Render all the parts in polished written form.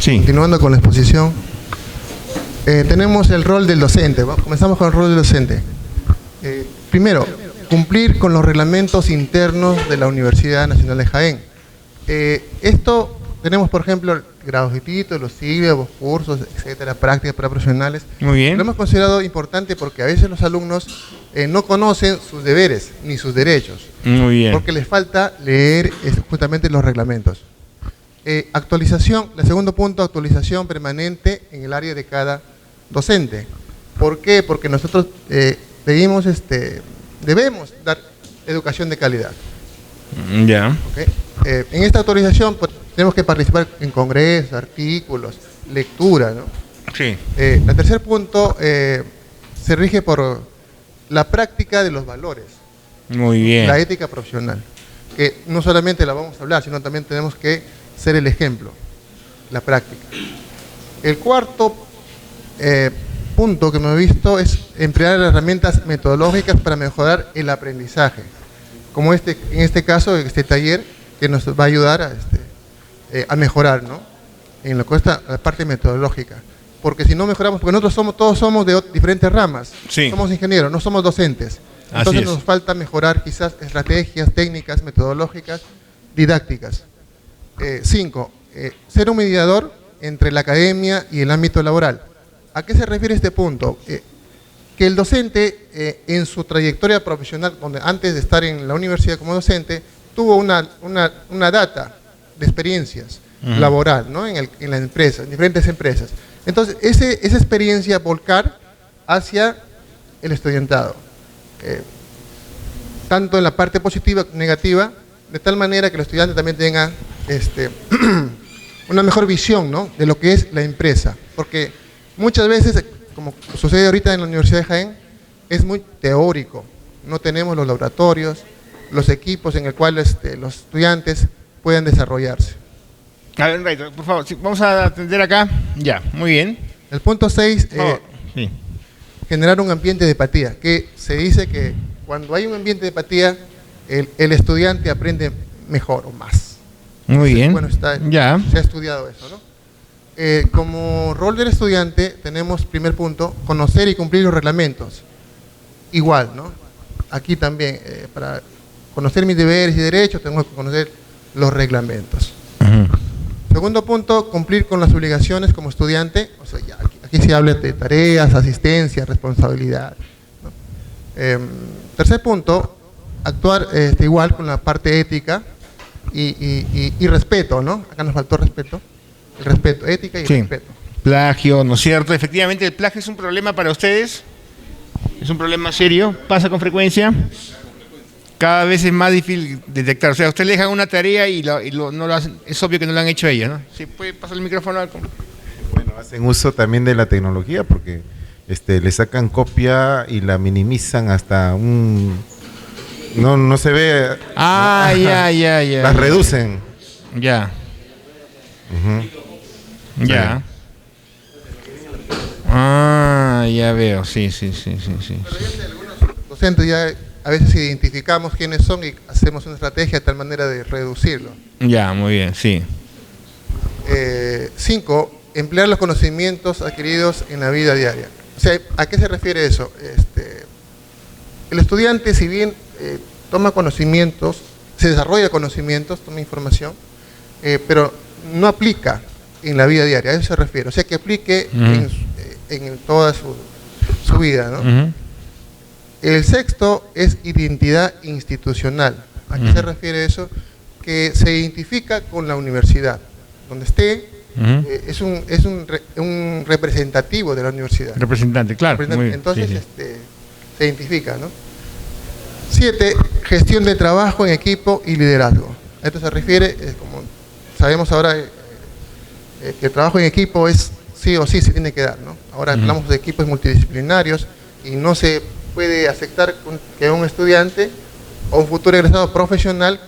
Sí. Continuando con la exposición, tenemos el rol del docente. Comenzamos con el rol del docente. Primero, cumplir con los reglamentos internos de la Universidad Nacional de Jaén. Esto tenemos, por ejemplo, grados de título, sílabos, cursos, etcétera, prácticas para profesionales. Muy bien. Lo hemos considerado importante porque a veces los alumnos no conocen sus deberes ni sus derechos. Muy bien. Porque les falta leer justamente los reglamentos. Actualización, el segundo punto, actualización permanente en el área de cada docente. ¿Por qué? Porque nosotros debemos dar educación de calidad. Ya. ¿Okay? En esta actualización pues, tenemos que participar en congresos, artículos, lectura, ¿no? Sí. El tercer punto se rige por la práctica de los valores. Muy bien. La ética profesional, que no solamente la vamos a hablar, sino también tenemos que ser el ejemplo, la práctica. El cuarto punto que hemos visto es emplear herramientas metodológicas para mejorar el aprendizaje, como en este caso, este taller que nos va a ayudar a mejorar, ¿no? En lo que está la parte metodológica. Porque si no mejoramos, porque nosotros todos somos de diferentes ramas, sí. Somos ingenieros, no somos docentes. Entonces nos falta mejorar quizás estrategias, técnicas, metodológicas, didácticas. 5. Ser un mediador entre la academia y el ámbito laboral. ¿A qué se refiere este punto? Que el docente en su trayectoria profesional, donde antes de estar en la universidad como docente, tuvo una data de experiencias laboral, ¿no? en la empresa, en diferentes empresas. Entonces, esa experiencia volcar hacia el estudiantado. Tanto en la parte positiva como negativa, de tal manera que el estudiante también tenga una mejor visión, ¿no? De lo que es la empresa. Porque muchas veces, como sucede ahorita en la Universidad de Jaén, es muy teórico. No tenemos los laboratorios, los equipos en el cual los estudiantes pueden desarrollarse. A ver, Raito, por favor, sí, vamos a atender acá. Ya, muy bien. El punto 6, sí. Generar un ambiente de empatía, que se dice que cuando hay un ambiente de empatía, el estudiante aprende mejor o más. Muy bien. Bueno, se ha estudiado eso, ¿no? Como rol del estudiante tenemos, primer punto, conocer y cumplir los reglamentos. Igual, ¿no? Aquí también, para conocer mis deberes y derechos, tengo que conocer los reglamentos. Segundo punto, cumplir con las obligaciones como estudiante. O sea, ya aquí se habla de tareas, asistencia, responsabilidad, ¿no? Tercer punto, actuar igual con la parte ética y respeto, ¿no? Acá nos faltó respeto. El respeto, ética y respeto. Plagio, ¿no es cierto? Efectivamente, ¿el plagio es un problema para ustedes? ¿Es un problema serio? ¿Pasa con frecuencia? Cada vez es más difícil detectar. O sea, usted le dejan una tarea y no lo hacen. Es obvio que no lo han hecho ellos, ¿no? ¿Sí puede pasar el micrófono? Bueno, hacen uso también de la tecnología porque le sacan copia y la minimizan hasta un... No se ve... Ya. Las reducen. Ya. Ya. Ya veo. Sí. Algunos docentes ya a veces identificamos quiénes son y hacemos una estrategia de tal manera de reducirlo. Ya, muy bien, sí. 5. Emplear los conocimientos adquiridos en la vida diaria. O sea, ¿a qué se refiere eso? El estudiante, si bien toma conocimientos, se desarrolla conocimientos, toma información, pero no aplica en la vida diaria, a eso se refiere. O sea, que aplique en toda su vida, ¿no? El sexto es identidad institucional. ¿A qué se refiere eso? Que se identifica con la universidad. Donde esté, es un representativo de la universidad. Representante, claro. Entonces, se identifica, ¿no? 7. Gestión de trabajo en equipo y liderazgo. A esto se refiere, como sabemos ahora, que el trabajo en equipo es sí o sí se tiene que dar, ¿no? Ahora hablamos de equipos multidisciplinarios y no se puede aceptar que un estudiante o un futuro egresado profesional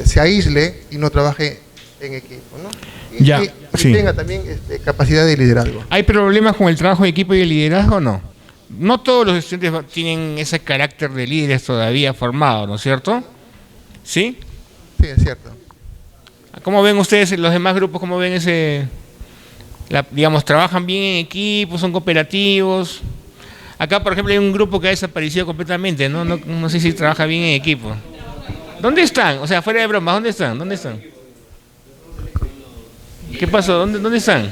se aísle y no trabaje en equipo, ¿no? Y tenga también capacidad de liderazgo. ¿Hay problemas con el trabajo de equipo y el liderazgo o no? No todos los estudiantes tienen ese carácter de líderes todavía formado, ¿no es cierto? ¿Sí? Sí, es cierto. ¿Cómo ven ustedes, los demás grupos, cómo ven ese digamos, trabajan bien en equipo, son cooperativos. Acá, por ejemplo, hay un grupo que ha desaparecido completamente, ¿no? No sé si trabaja bien en equipo. ¿Dónde están? O sea, fuera de bromas, ¿dónde están? ¿Dónde están? ¿Qué pasó? ¿Dónde están?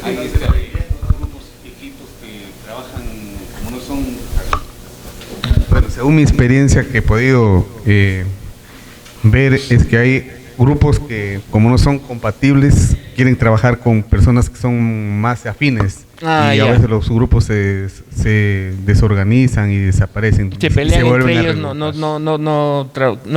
Hay grupos, equipos que trabajan como no son. Bueno, según mi experiencia que he podido ver es que hay grupos que como no son compatibles quieren trabajar con personas que son más afines y a veces los grupos se desorganizan y desaparecen. Se pelean entre ellos, no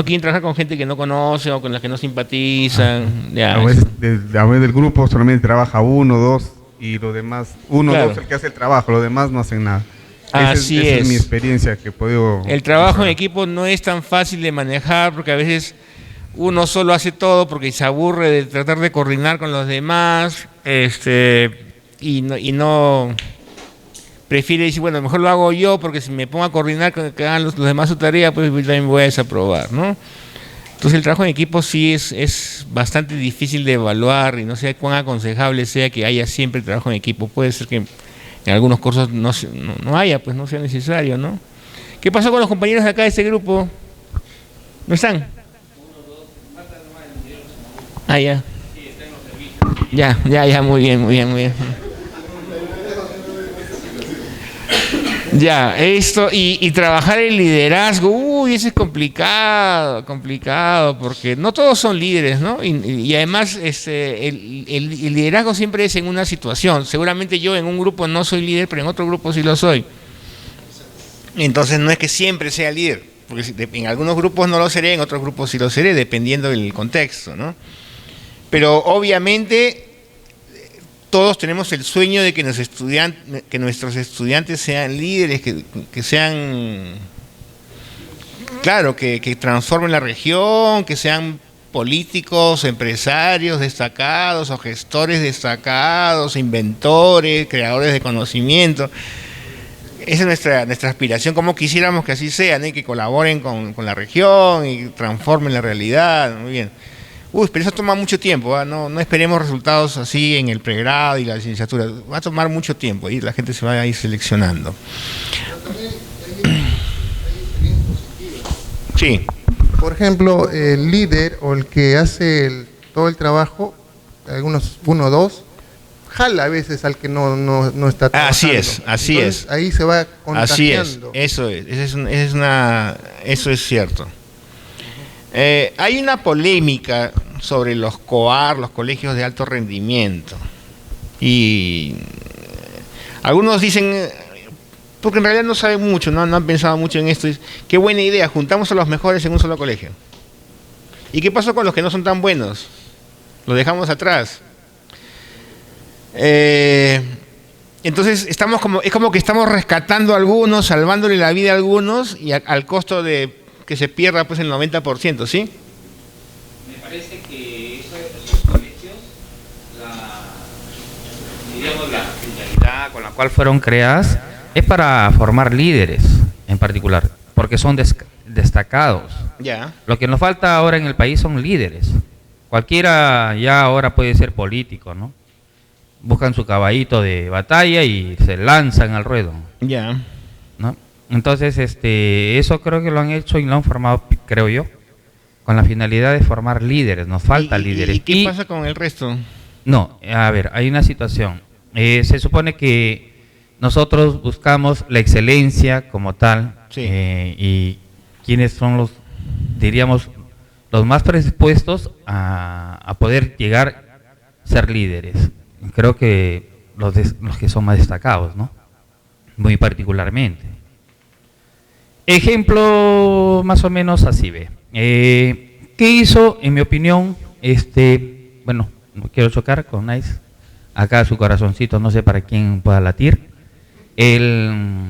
quieren trabajar con gente que no conoce o con la que no simpatizan. A veces del grupo solamente trabaja uno, dos y los demás, uno o dos el que hace el trabajo, los demás no hacen nada. Así esa es mi experiencia que he podido. El trabajo en equipo no es tan fácil de manejar porque a veces uno solo hace todo porque se aburre de tratar de coordinar con los demás, y no prefiere decir, bueno, mejor lo hago yo porque si me pongo a coordinar que hagan los demás su tarea, pues también voy a desaprobar, ¿no? Entonces el trabajo en equipo sí es bastante difícil de evaluar y no sé cuán aconsejable sea que haya siempre trabajo en equipo. Puede ser que en algunos cursos no haya, pues no sea necesario, ¿no? ¿Qué pasó con los compañeros de acá de este grupo? ¿No están? Ah, ya. Ya, muy bien. Ya, esto, y trabajar el liderazgo, eso es complicado, porque no todos son líderes, ¿no? Y además, el liderazgo siempre es en una situación. Seguramente yo en un grupo no soy líder, pero en otro grupo sí lo soy. Entonces no es que siempre sea líder, porque en algunos grupos no lo seré, en otros grupos sí lo seré, dependiendo del contexto, ¿no? Pero obviamente todos tenemos el sueño de que nuestros estudiantes sean líderes, que sean, claro, que transformen la región, que sean políticos, empresarios destacados, o gestores destacados, inventores, creadores de conocimiento. Esa es nuestra aspiración, como quisiéramos que así sea, ¿no? Que colaboren con la región y transformen la realidad. Muy bien. Pero eso toma mucho tiempo, ¿eh? No esperemos resultados así en el pregrado y la licenciatura. Va a tomar mucho tiempo y la gente se va a ir seleccionando. Sí. Por ejemplo, el líder o el que hace todo el trabajo, algunos, uno o dos, jala a veces al que no está trabajando. Así es. Ahí se va contagiando. Eso es cierto. Hay una polémica sobre los COAR, los colegios de alto rendimiento, y algunos dicen, porque en realidad no saben mucho, no han pensado mucho en esto, qué buena idea, juntamos a los mejores en un solo colegio. ¿Y qué pasó con los que no son tan buenos? Los dejamos atrás. Entonces es como que estamos rescatando a algunos, salvándole la vida a algunos, y al costo de que se pierda pues el 90%, ¿sí? Me parece que esos colegios, la finalidad con la cual fueron creadas es para formar líderes en particular, porque son destacados. Ya. Lo que nos falta ahora en el país son líderes. Cualquiera ya ahora puede ser político, ¿no? Buscan su caballito de batalla y se lanzan al ruedo. Ya. ¿No? Entonces, eso creo que lo han hecho y lo han formado, creo yo, con la finalidad de formar líderes. Nos falta líderes. ¿Y qué pasa con el resto? No, a ver, hay una situación. Se supone que nosotros buscamos la excelencia como tal, sí. Y quienes son los, diríamos, los más predispuestos a poder llegar a ser líderes. Creo que los que son más destacados, ¿no? Muy particularmente. Ejemplo más o menos así ve. ¿Qué hizo, en mi opinión, bueno, no quiero chocar con Nice, acá su corazoncito, no sé para quién pueda latir, el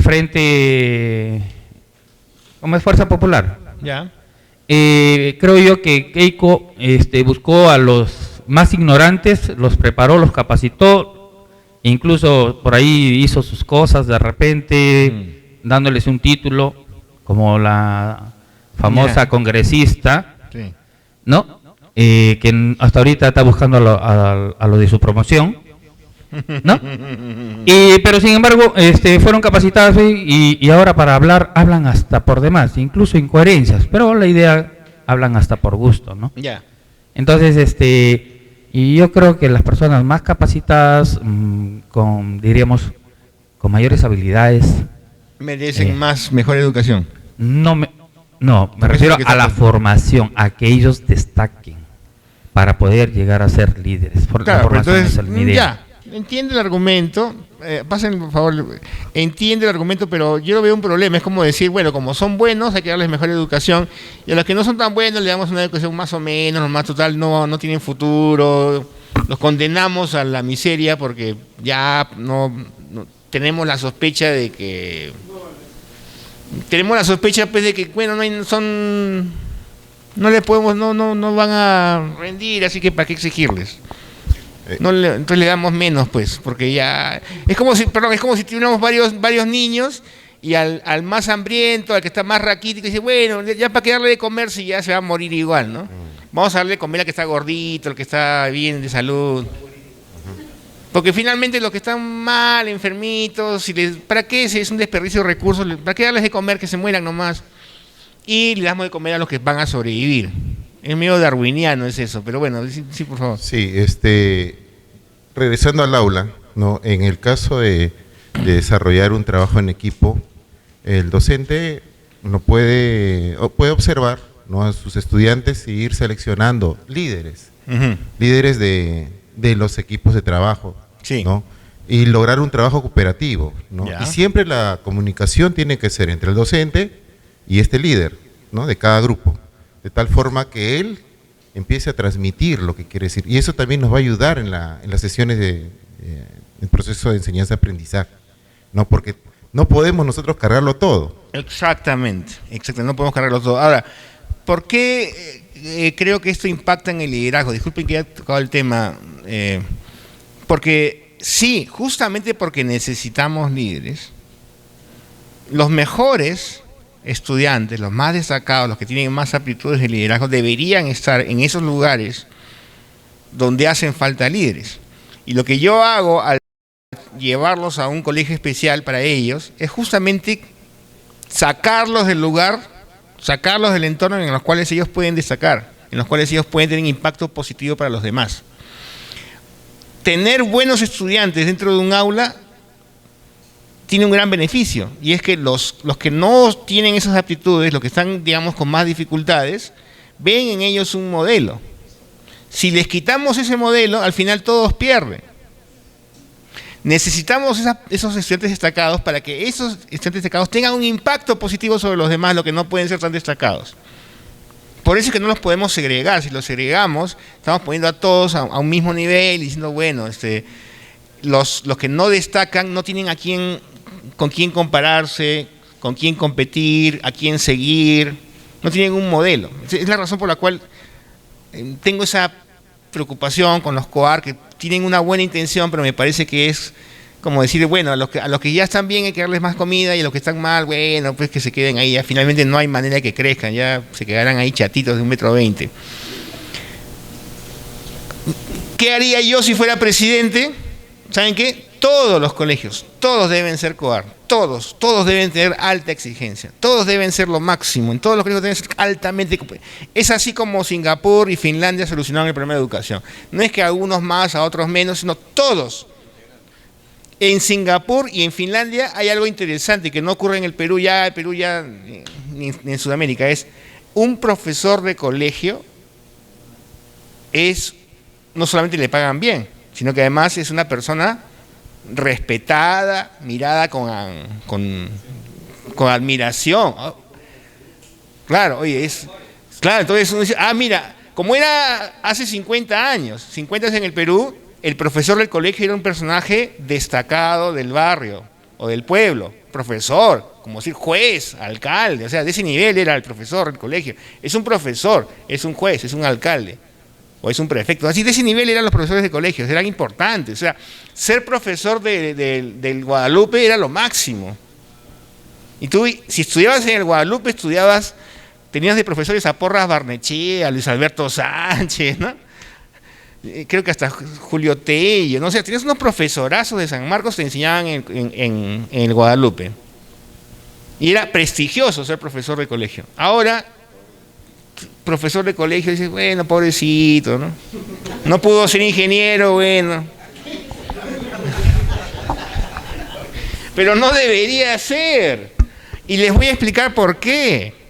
Frente, ¿cómo es? Fuerza Popular. Ya. Creo yo que Keiko buscó a los más ignorantes, los preparó, los capacitó, incluso por ahí hizo sus cosas de repente, dándoles un título, como la famosa congresista, sí. ¿no? Hasta ahorita está buscando a lo de su promoción, ¿no? Pero sin embargo, fueron capacitados y ahora para hablar hablan hasta por demás, incluso incoherencias, pero la idea hablan hasta por gusto, ¿no? Ya. Entonces, y yo creo que las personas más capacitadas, diríamos, con mayores habilidades, Merecen mejor educación. me Por eso refiero es que a la formación, a que ellos destaquen para poder llegar a ser líderes. La Claro, pero formación entonces, es el ideal. ya, entiende el argumento, pasen por favor, entiende el argumento, pero yo lo veo un problema, es como decir, bueno, como son buenos hay que darles mejor educación, y a los que no son tan buenos le damos una educación más o menos, más total, no tienen futuro, los condenamos a la miseria porque ya no tenemos la sospecha de que... Tenemos la sospecha pues de que, bueno, no le podemos, no van a rendir, así que para qué exigirles. Entonces le damos menos, pues, porque ya es como si tuviéramos varios niños y al más hambriento, al que está más raquítico, dice, bueno, ya para qué darle de comer si ya se va a morir igual, ¿no? Vamos a darle de comer al que está gordito, al que está bien de salud. Porque finalmente los que están mal, enfermitos, ¿para qué? Es un desperdicio de recursos, ¿para qué darles de comer que se mueran nomás? Y le damos de comer a los que van a sobrevivir. Es medio darwiniano es eso, pero bueno, sí, por favor. Sí, regresando al aula, ¿no? En el caso de desarrollar un trabajo en equipo, el docente puede observar, ¿no?, a sus estudiantes y ir seleccionando líderes, líderes de los equipos de trabajo, sí, ¿no? Y lograr un trabajo cooperativo, ¿no? Ya. Y siempre la comunicación tiene que ser entre el docente y este líder, ¿no?, de cada grupo, de tal forma que él empiece a transmitir lo que quiere decir. Y eso también nos va a ayudar en las sesiones del proceso de enseñanza-aprendizaje, ¿no? Porque no podemos nosotros cargarlo todo. Exactamente, no podemos cargarlo todo. Ahora, ¿por qué creo que esto impacta en el liderazgo? Disculpen que haya tocado el tema, porque sí, justamente porque necesitamos líderes, los mejores estudiantes, los más destacados, los que tienen más aptitudes de liderazgo, deberían estar en esos lugares donde hacen falta líderes. Y lo que yo hago al llevarlos a un colegio especial para ellos es justamente sacarlos del lugar, sacarlos del entorno en los cuales ellos pueden destacar, en los cuales ellos pueden tener un impacto positivo para los demás. Tener buenos estudiantes dentro de un aula tiene un gran beneficio, y es que los que no tienen esas aptitudes, los que están, digamos, con más dificultades, ven en ellos un modelo. Si les quitamos ese modelo, al final todos pierden. Necesitamos esos estudiantes destacados para que esos estudiantes destacados tengan un impacto positivo sobre los demás, los que no pueden ser tan destacados. Por eso es que no los podemos segregar. Si los segregamos, estamos poniendo a todos a un mismo nivel y diciendo, bueno, los que no destacan no tienen con quién compararse, con quién competir, a quién seguir, no tienen un modelo. Es la razón por la cual tengo esa preocupación con los COAR, que tienen una buena intención, pero me parece que es como decir, bueno, a los que ya están bien hay que darles más comida, y a los que están mal, bueno, pues que se queden ahí, ya finalmente no hay manera de que crezcan, ya se quedarán ahí chatitos de 1,20 m. ¿Qué haría yo si fuera presidente? ¿Saben qué? Todos los colegios, todos deben ser COAR, todos deben tener alta exigencia, todos deben ser lo máximo, en todos los colegios deben ser altamente... Es así como Singapur y Finlandia solucionaron el problema de educación. No es que a algunos más, a otros menos, sino todos. En Singapur y en Finlandia hay algo interesante que no ocurre en el Perú ya ni en Sudamérica, es un profesor de colegio no solamente le pagan bien, sino que además es una persona respetada, mirada con admiración. Claro, oye, claro, entonces uno dice, mira, como era hace 50 años en el Perú, el profesor del colegio era un personaje destacado del barrio o del pueblo, profesor, como decir juez, alcalde, o sea, de ese nivel era el profesor del colegio. Es un profesor, es un juez, es un alcalde, o es un prefecto. Así de ese nivel eran los profesores de colegios, eran importantes. O sea, ser profesor del Guadalupe era lo máximo. Y tú, si estudiabas en el Guadalupe, estudiabas Tenías de profesores a Porras Barnechea, a Luis Alberto Sánchez, ¿no? Creo que hasta Julio Tello, ¿no? O sea, tenías unos profesorazos de San Marcos que te enseñaban en el Guadalupe. Y era prestigioso ser profesor de colegio. Ahora, profesor de colegio, dices, bueno, pobrecito, ¿no? No pudo ser ingeniero, bueno. Pero no debería ser. Y les voy a explicar por qué.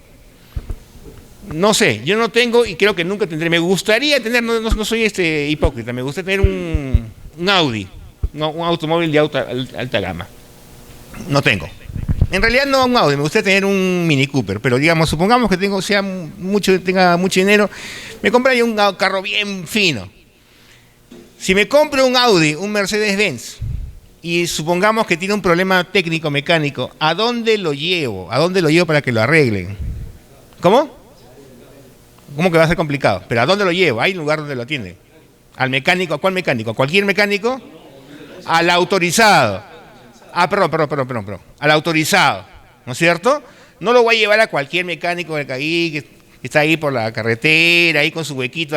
No sé, yo no tengo y creo que nunca tendré. Me gustaría tener, no soy hipócrita, me gustaría tener un Audi, no, un automóvil de alta gama. No tengo. En realidad no un Audi, me gustaría tener un Mini Cooper, pero digamos, supongamos que tenga mucho dinero, me compraría un carro bien fino. Si me compro un Audi, un Mercedes-Benz, y supongamos que tiene un problema técnico mecánico, ¿a dónde lo llevo? ¿A dónde lo llevo para que lo arreglen? ¿Cómo? ¿Cómo que va a ser complicado? ¿Pero a dónde lo llevo? Hay un lugar donde lo atienden. ¿Al mecánico? ¿A cuál mecánico? ¿A cualquier mecánico? Al autorizado. Perdón. Al autorizado, ¿no es cierto? No lo voy a llevar a cualquier mecánico que está ahí por la carretera, ahí con su huequito.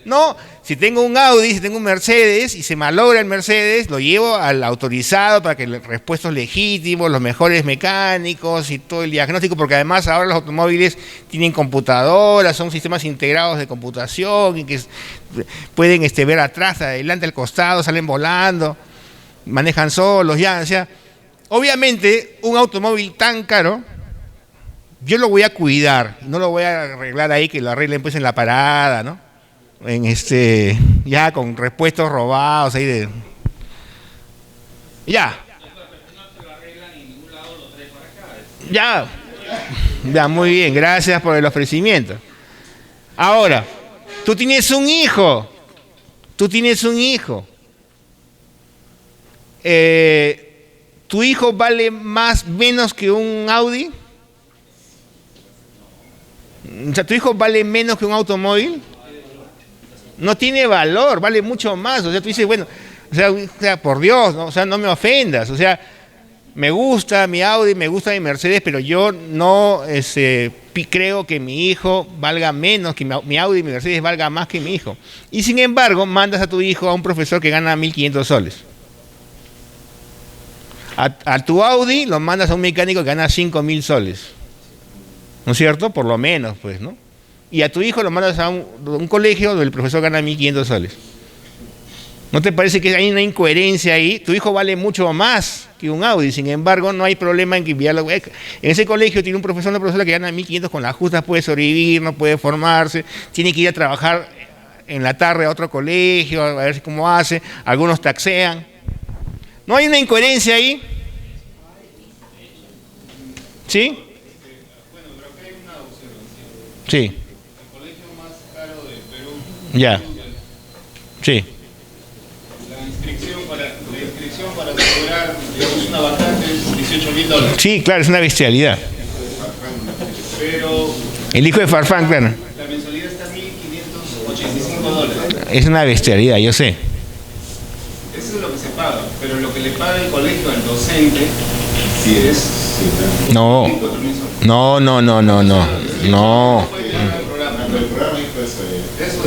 No, si tengo un Audi, si tengo un Mercedes y se malogra el Mercedes, lo llevo al autorizado para que los repuestos legítimos, los mejores mecánicos y todo el diagnóstico, porque además ahora los automóviles tienen computadoras, son sistemas integrados de computación y que pueden ver atrás, adelante, al costado, salen volando, manejan solos, ya, o sea, obviamente un automóvil tan caro, yo lo voy a cuidar, no lo voy a arreglar ahí, que lo arreglen pues en la parada, ¿no? Ya con repuestos robados ahí de... Ya. Ya, muy bien, gracias por el ofrecimiento. Ahora, tú tienes un hijo. ¿Tu hijo vale menos que un Audi? O sea, ¿tu hijo vale menos que un automóvil? No tiene valor, vale mucho más. O sea, tú dices, bueno, o sea, por Dios, ¿no? O sea, no me ofendas. O sea, me gusta mi Audi, me gusta mi Mercedes, pero yo no creo que mi hijo valga menos, que mi Audi y mi Mercedes valga más que mi hijo. Y sin embargo, mandas a tu hijo a un profesor que gana 1.500 soles. A tu Audi lo mandas a un mecánico que gana 5.000 soles. ¿No es cierto? Por lo menos, pues, ¿no? Y a tu hijo lo mandas a un colegio donde el profesor gana 1.500 soles. ¿No te parece que hay una incoherencia ahí? Tu hijo vale mucho más que un Audi, sin embargo, no hay problema en que enviarlo. En ese colegio tiene un profesor o una profesora que gana 1.500, con las justas puede sobrevivir, no puede formarse, tiene que ir a trabajar en la tarde a otro colegio, a ver cómo hace, algunos taxean. ¿No hay una incoherencia ahí? ¿Sí? Sí. El colegio más caro del Perú. Ya. Sí. La inscripción para asegurar, digamos, una vacante es $18.000. Sí, claro, es una bestialidad. Pero el hijo de Farfán, claro. La mensualidad está $1.585. Es una bestialidad, yo sé. Eso es lo que se paga, pero lo que le paga el colegio al docente sí es... No. Eso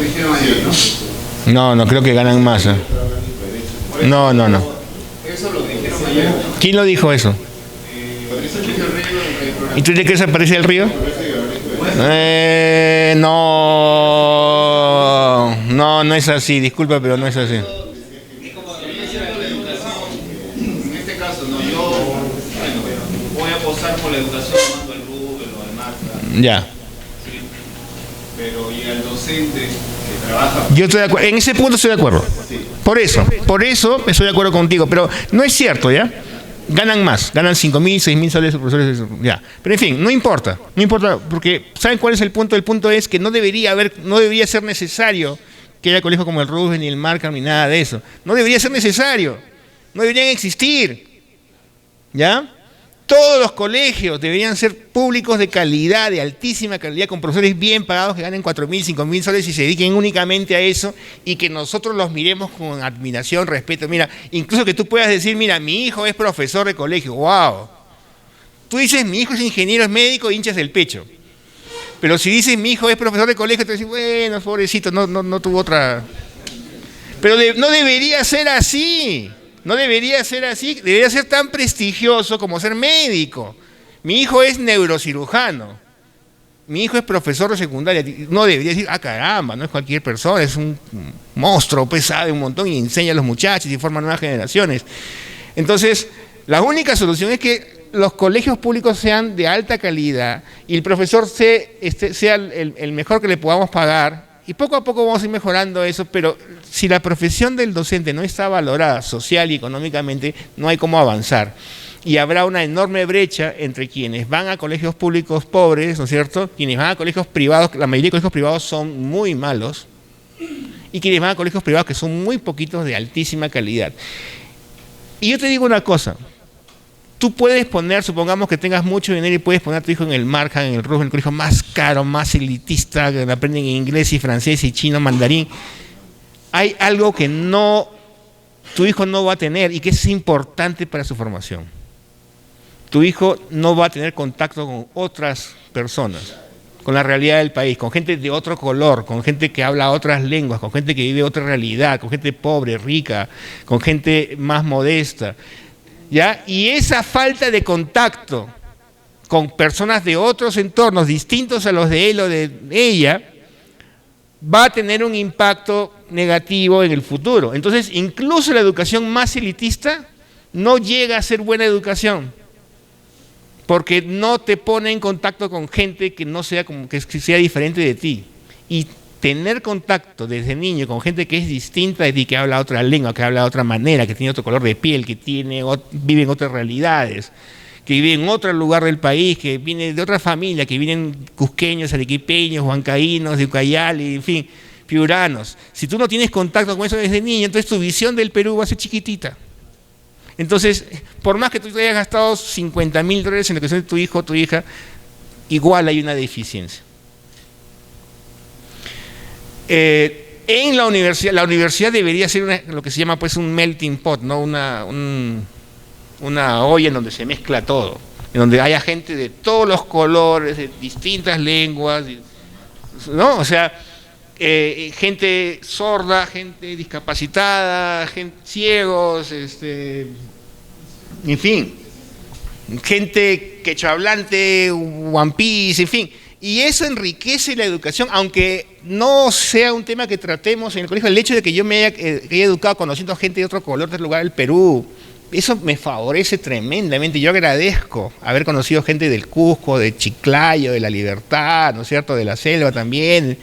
dijeron ayer, ¿no? No, creo que ganan más. No. Eso lo dijeron ayer. ¿Quién lo dijo eso? ¿Y tú crees que desaparece el río? No es así, disculpa, pero no es así. Por la educación, mando el Rubio, lo de Marta. Ya. Sí. Pero y al docente que trabaja. Yo estoy de acuerdo, en ese punto estoy de acuerdo. Sí. Por eso estoy de acuerdo contigo, pero no es cierto, ¿ya? Ganan más, ganan 5.000, 6.000 soles los profesores, ya. Pero en fin, no importa, porque ¿saben cuál es el punto? El punto es que no debería ser necesario que haya colegios como el Rubio, ni el Markham, ni nada de eso. No debería ser necesario, no deberían existir, ¿ya? Todos los colegios deberían ser públicos de calidad, de altísima calidad, con profesores bien pagados que ganen 4.000, 5.000 soles y se dediquen únicamente a eso, y que nosotros los miremos con admiración, respeto. Mira, incluso que tú puedas decir, mira, mi hijo es profesor de colegio, wow. Tú dices, mi hijo es ingeniero, es médico, hinchas el pecho. Pero si dices, mi hijo es profesor de colegio, te dices, bueno, pobrecito, no tuvo otra... Pero no debería ser así. No debería ser así. Debería ser tan prestigioso como ser médico. Mi hijo es neurocirujano. Mi hijo es profesor de secundaria. No debería decir, ah, caramba, no es cualquier persona, es un monstruo, pues sabe un montón y enseña a los muchachos y forma nuevas generaciones. Entonces, la única solución es que los colegios públicos sean de alta calidad y el profesor sea el mejor que le podamos pagar. Y poco a poco vamos a ir mejorando eso, pero si la profesión del docente no está valorada social y económicamente, no hay cómo avanzar. Y habrá una enorme brecha entre quienes van a colegios públicos pobres, ¿no es cierto? Quienes van a colegios privados, la mayoría de colegios privados son muy malos, y quienes van a colegios privados que son muy poquitos de altísima calidad. Y yo te digo una cosa, tú puedes poner, supongamos que tengas mucho dinero y puedes poner a tu hijo en el Markham, en el Roosevelt, en el colegio más caro, más elitista, que aprenden inglés y francés y chino, mandarín. Hay algo que tu hijo no va a tener y que es importante para su formación. Tu hijo no va a tener contacto con otras personas, con la realidad del país, con gente de otro color, con gente que habla otras lenguas, con gente que vive otra realidad, con gente pobre, rica, con gente más modesta. ¿Ya? Y esa falta de contacto con personas de otros entornos distintos a los de él o de ella va a tener un impacto negativo en el futuro. Entonces, incluso la educación más elitista no llega a ser buena educación, porque no te pone en contacto con gente que no sea que sea diferente de ti. Y tener contacto desde niño con gente que es distinta de ti, que habla otra lengua, que habla de otra manera, que tiene otro color de piel, que vive en otras realidades, que vive en otro lugar del país, que viene de otra familia, que vienen cusqueños, arequipeños, huancaínos, de Ucayali, en fin, piuranos. Si tú no tienes contacto con eso desde niño, entonces tu visión del Perú va a ser chiquitita. Entonces, por más que tú te hayas gastado $50,000 en la educación de tu hijo o tu hija, igual hay una deficiencia. En la universidad debería ser lo que se llama pues un melting pot, ¿no? Una olla en donde se mezcla todo, en donde haya gente de todos los colores, de distintas lenguas, ¿no? O sea, gente sorda, gente discapacitada, ciegos, en fin, gente quechohablante, One Piece, en fin. Y eso enriquece la educación, aunque no sea un tema que tratemos en el colegio. El hecho de que yo me haya educado conociendo a gente de otro color, de otro lugar del Perú, eso me favorece tremendamente. Yo agradezco haber conocido gente del Cusco, de Chiclayo, de La Libertad, ¿no es cierto?, de la selva también.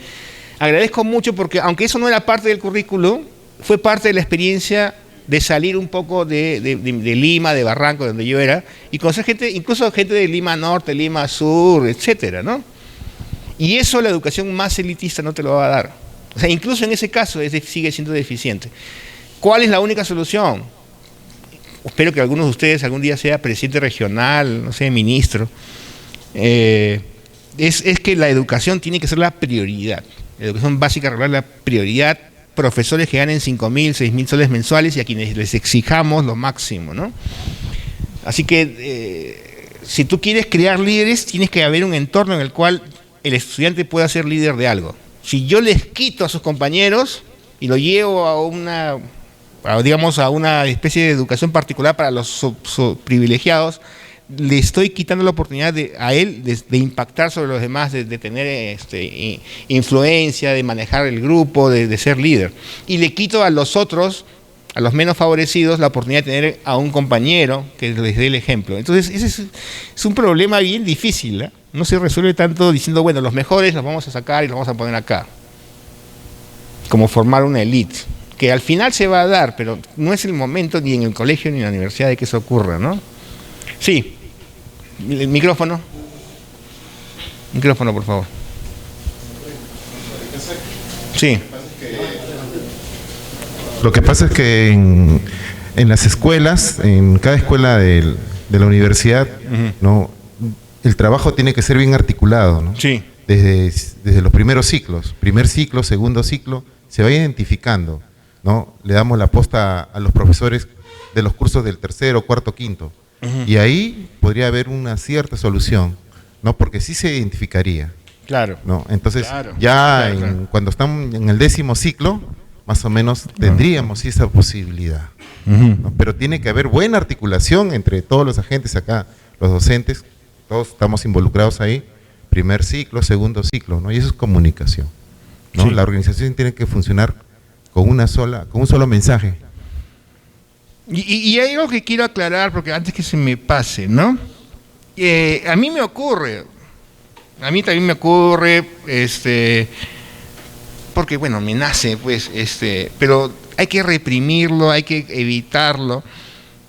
Agradezco mucho porque, aunque eso no era parte del currículo, fue parte de la experiencia de salir un poco de Lima, de Barranco, donde yo era, y conocer gente, incluso gente de Lima Norte, Lima Sur, etcétera, ¿no? Y eso la educación más elitista no te lo va a dar. O sea, incluso en ese caso sigue siendo deficiente. ¿Cuál es la única solución? Espero que algunos de ustedes algún día sea presidente regional, no sé, ministro. Es que la educación tiene que ser la prioridad. La educación básica regular es la prioridad. Profesores que ganen 5.000, 6.000 soles mensuales y a quienes les exijamos lo máximo, ¿no? Así que si tú quieres crear líderes, tienes que haber un entorno en el cual el estudiante pueda ser líder de algo. Si yo les quito a sus compañeros y lo llevo a una especie de educación particular para los privilegiados, le estoy quitando la oportunidad a él de impactar sobre los demás, de tener influencia, de manejar el grupo, de ser líder. Y le quito a los otros, a los menos favorecidos, la oportunidad de tener a un compañero que les dé el ejemplo. Entonces, ese es un problema bien difícil, ¿eh? No se resuelve tanto diciendo, bueno, los mejores los vamos a sacar y los vamos a poner acá. Como formar una élite, que al final se va a dar, pero no es el momento ni en el colegio ni en la universidad de que eso ocurra, ¿no? Sí. El micrófono. Micrófono, por favor. Sí. Lo que pasa es que en las escuelas, en cada escuela de la universidad, ¿no?, el trabajo tiene que ser bien articulado, ¿no? Sí. Desde los primeros ciclos, primer ciclo, segundo ciclo, se va identificando, ¿no? Le damos la posta a los profesores de los cursos del tercero, cuarto, quinto. Y ahí podría haber una cierta solución, ¿no? Porque sí se identificaría. Claro. ¿no? Entonces, Claro, ya claro. cuando estamos en el 10º ciclo, más o menos tendríamos esa posibilidad. ¿no? Pero tiene que haber buena articulación entre todos los agentes acá, los docentes, todos estamos involucrados ahí, primer ciclo, segundo ciclo, ¿no? Y eso es comunicación, ¿no? Sí. La organización tiene que funcionar con un solo mensaje. Y hay algo que quiero aclarar, porque antes que se me pase, ¿no? A mí me ocurre, a mí también me ocurre, porque bueno, me nace, pues, pero hay que reprimirlo, hay que evitarlo,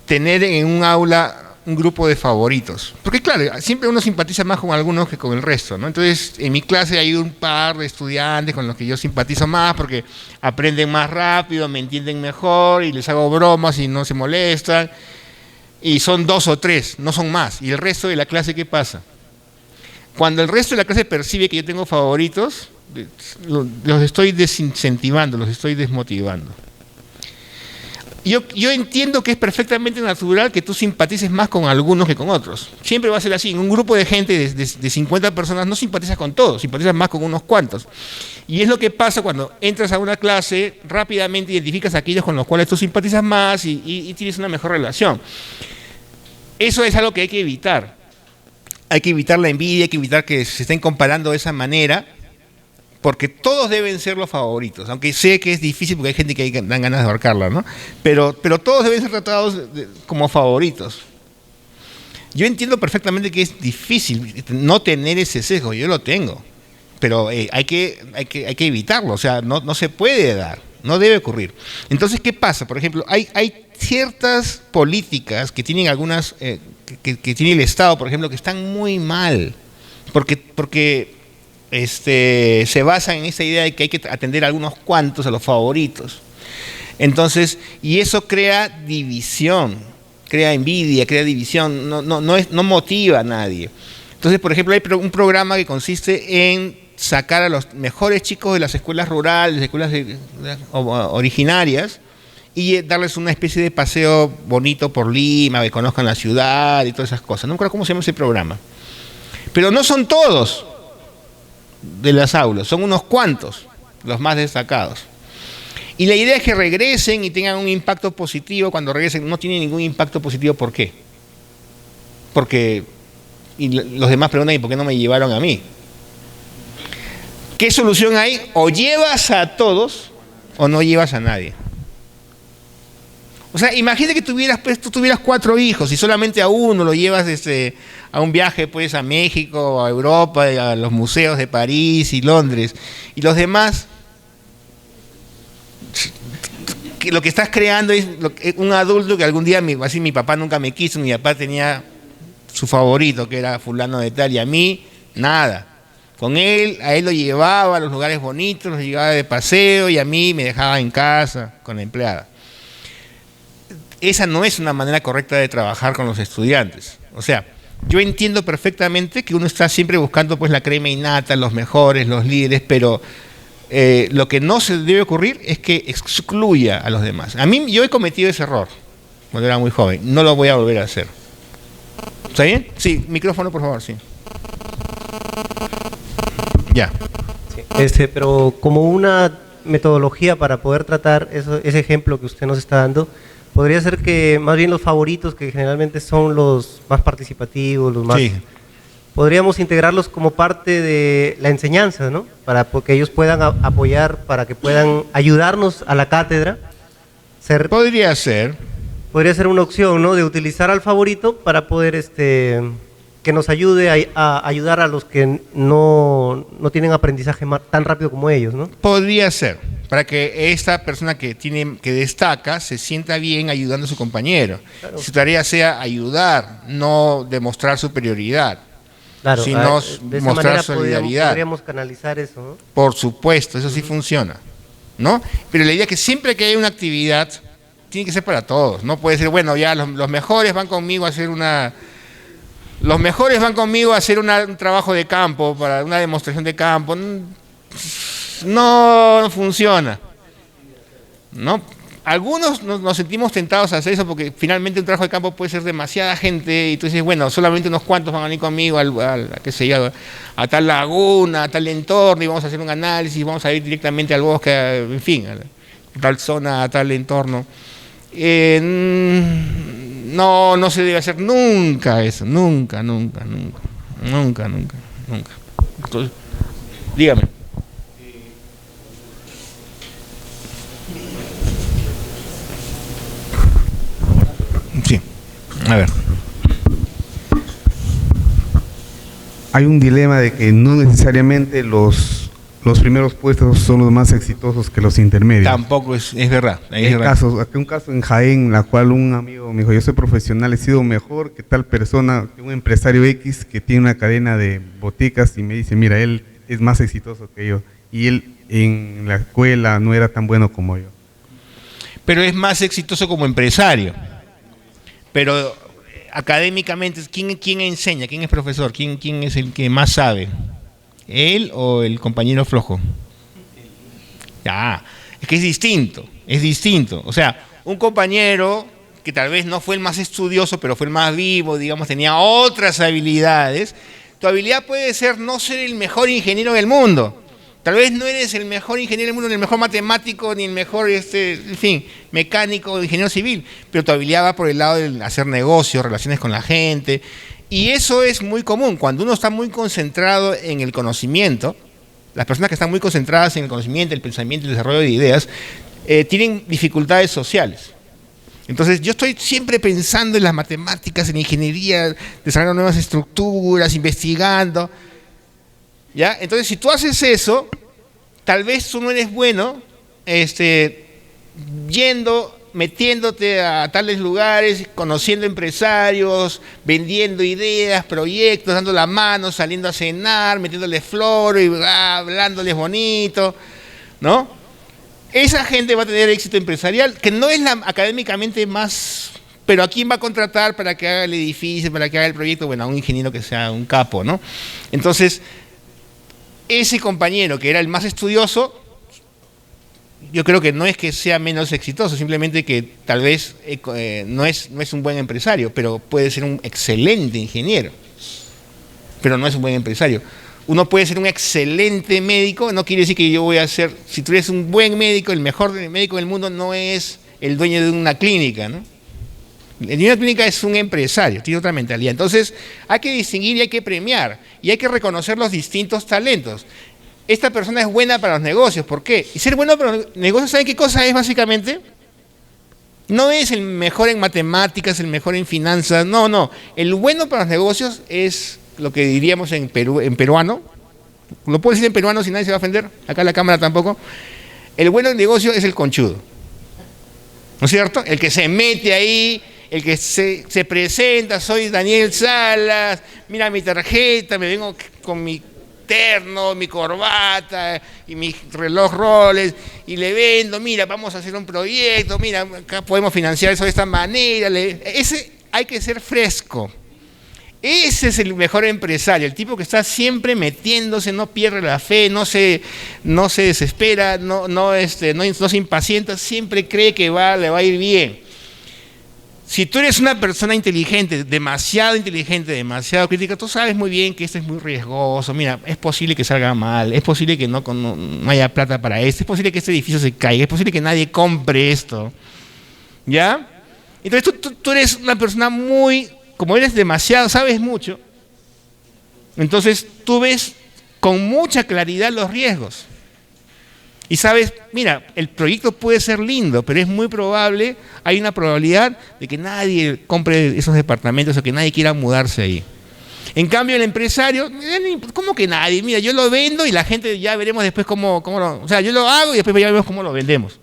tener en un aula un grupo de favoritos. Porque claro, siempre uno simpatiza más con algunos que con el resto, ¿no? Entonces, en mi clase hay un par de estudiantes con los que yo simpatizo más porque aprenden más rápido, me entienden mejor y les hago bromas y no se molestan. Y son 2 o 3, no son más. ¿Y el resto de la clase qué pasa? Cuando el resto de la clase percibe que yo tengo favoritos, los estoy desincentivando, los estoy desmotivando. Yo entiendo que es perfectamente natural que tú simpatices más con algunos que con otros. Siempre va a ser así. En un grupo de gente de 50 personas no simpatizas con todos, simpatizas más con unos cuantos. Y es lo que pasa cuando entras a una clase, rápidamente identificas a aquellos con los cuales tú simpatizas más y tienes una mejor relación. Eso es algo que hay que evitar. Hay que evitar la envidia, hay que evitar que se estén comparando de esa manera, porque todos deben ser los favoritos, aunque sé que es difícil porque hay gente que dan ganas de abarcarla, ¿no? Pero todos deben ser tratados como favoritos. Yo entiendo perfectamente que es difícil no tener ese sesgo, yo lo tengo, pero hay que evitarlo, o sea, no se puede dar, no debe ocurrir. Entonces, ¿qué pasa? Por ejemplo, hay ciertas políticas que tienen algunas, que tiene el Estado, por ejemplo, que están muy mal, porque se basan en esa idea de que hay que atender a algunos cuantos, a los favoritos. Entonces, y eso crea división, crea envidia, crea división, no motiva a nadie. Entonces, por ejemplo, hay un programa que consiste en sacar a los mejores chicos de las escuelas rurales, escuelas originarias, y darles una especie de paseo bonito por Lima, que conozcan la ciudad y todas esas cosas. No me acuerdo cómo se llama ese programa. Pero no son todos de las aulas, son unos cuantos, los más destacados. Y la idea es que regresen y tengan un impacto positivo. Cuando regresen no tienen ningún impacto positivo. ¿Por qué? Porque y los demás preguntan, ¿y por qué no me llevaron a mí? ¿Qué solución hay? O llevas a todos o no llevas a nadie. O sea, imagínate que tú tuvieras 4 hijos y solamente a uno lo llevas a un viaje pues a México, a Europa, a los museos de París y Londres, y los demás, que lo que estás creando es un adulto que algún día, así mi papá nunca me quiso, mi papá tenía su favorito que era fulano de tal, y a mí nada. Con él, a él lo llevaba a los lugares bonitos, los llevaba de paseo, y a mí me dejaba en casa con la empleada. Esa no es una manera correcta de trabajar con los estudiantes. O sea, yo entiendo perfectamente que uno está siempre buscando pues la crema innata, los mejores, los líderes, pero lo que no se debe ocurrir es que excluya a los demás. Yo he cometido ese error cuando era muy joven, no lo voy a volver a hacer. ¿Está bien? Sí, micrófono por favor, sí. Ya. Sí. Pero como una metodología para poder tratar ese ejemplo que usted nos está dando, podría ser que más bien los favoritos, que generalmente son los más participativos, los más... Sí. Podríamos integrarlos como parte de la enseñanza, ¿no? Para que ellos puedan apoyar, para que puedan ayudarnos a la cátedra. Podría ser. Podría ser una opción, ¿no? De utilizar al favorito para poder que nos ayude a ayudar a los que no tienen aprendizaje tan rápido como ellos, ¿no? Podría ser, para que esta persona que destaca se sienta bien ayudando a su compañero. Claro. Su tarea sea ayudar, no demostrar superioridad, claro, sino de esa mostrar manera solidaridad. Podríamos canalizar eso, ¿no? Por supuesto, eso sí funciona, ¿no? Pero la idea es que siempre que haya una actividad, tiene que ser para todos. No puede ser, bueno, ya los mejores van conmigo a hacer Los mejores van conmigo a hacer un trabajo de campo, para una demostración de campo. No funciona, ¿no? algunos nos sentimos tentados a hacer eso porque finalmente un trabajo de campo puede ser demasiada gente y tú dices, bueno, solamente unos cuantos van a venir conmigo qué sé yo, a tal laguna, a tal entorno y vamos a hacer un análisis, vamos a ir directamente al bosque, en fin, a tal zona, a tal entorno. No se debe hacer nunca eso, nunca. Entonces, dígame. Sí, a ver. Hay un dilema de que no necesariamente los primeros puestos son los más exitosos que los intermedios. Tampoco es verdad. Hay un caso en Jaén, en la cual un amigo me dijo, yo soy profesional, he sido mejor que tal persona, que un empresario X que tiene una cadena de boticas y me dice, mira, él es más exitoso que yo y él en la escuela no era tan bueno como yo. Pero es más exitoso como empresario. Pero académicamente, ¿quién enseña? ¿Quién es profesor? ¿Quién es el que más sabe? ¿Él o el compañero flojo? Ya, es que es distinto. O sea, un compañero que tal vez no fue el más estudioso, pero fue el más vivo, digamos, tenía otras habilidades. Tu habilidad puede ser no ser el mejor ingeniero del mundo. Tal vez no eres el mejor ingeniero del mundo, ni el mejor matemático, ni el mejor, en fin, mecánico o ingeniero civil, pero tu habilidad va por el lado de hacer negocios, relaciones con la gente, y eso es muy común. Cuando uno está muy concentrado en el conocimiento, las personas que están muy concentradas en el conocimiento, el pensamiento, el desarrollo de ideas, tienen dificultades sociales. Entonces, yo estoy siempre pensando en las matemáticas, en la ingeniería, desarrollando nuevas estructuras, investigando. ¿Ya? Entonces, si tú haces eso, tal vez tú no eres bueno metiéndote a tales lugares, conociendo empresarios, vendiendo ideas, proyectos, dando la mano, saliendo a cenar, metiéndoles flores, hablándoles bonito, ¿no? Esa gente va a tener éxito empresarial, que no es la académicamente más... Pero ¿a quién va a contratar para que haga el edificio, para que haga el proyecto? Bueno, a un ingeniero que sea un capo, ¿no? Entonces, ese compañero que era el más estudioso, yo creo que no es que sea menos exitoso, simplemente que tal vez no es un buen empresario, pero puede ser un excelente ingeniero, pero no es un buen empresario. Uno puede ser un excelente médico, no quiere decir que yo voy a ser, si tú eres un buen médico, el mejor médico del mundo no es el dueño de una clínica, ¿no? El dueño de una clínica es un empresario, tiene otra mentalidad. Entonces hay que distinguir y hay que premiar y hay que reconocer los distintos talentos. Esta persona es buena para los negocios, ¿por qué? Y ser bueno para los negocios, ¿saben qué cosa es básicamente? No es el mejor en matemáticas, el mejor en finanzas, no. El bueno para los negocios es lo que diríamos en peruano. Lo puedo decir en peruano si nadie se va a ofender, acá la cámara tampoco. El bueno en negocio es el conchudo, ¿no es cierto? El que se mete ahí, el que se presenta, soy Daniel Salas, mira mi tarjeta, me vengo con mi terno, mi corbata y mi reloj Rolex y le vendo, mira, vamos a hacer un proyecto, mira, acá podemos financiar eso de esta manera. Ese hay que ser fresco. Ese es el mejor empresario, el tipo que está siempre metiéndose, no pierde la fe, no se desespera, no se impacienta, siempre cree que le va a ir bien. Si tú eres una persona inteligente, demasiado crítica, tú sabes muy bien que esto es muy riesgoso. Mira, es posible que salga mal, es posible que no haya plata para esto, es posible que este edificio se caiga, es posible que nadie compre esto. ¿Ya? Entonces tú eres una persona como eres demasiado, sabes mucho, entonces tú ves con mucha claridad los riesgos. Y sabes, mira, el proyecto puede ser lindo, pero es muy probable, hay una probabilidad de que nadie compre esos departamentos o que nadie quiera mudarse ahí. En cambio, el empresario, ¿cómo que nadie? Mira, yo lo vendo y la gente ya veremos después yo lo hago y después ya vemos cómo lo vendemos.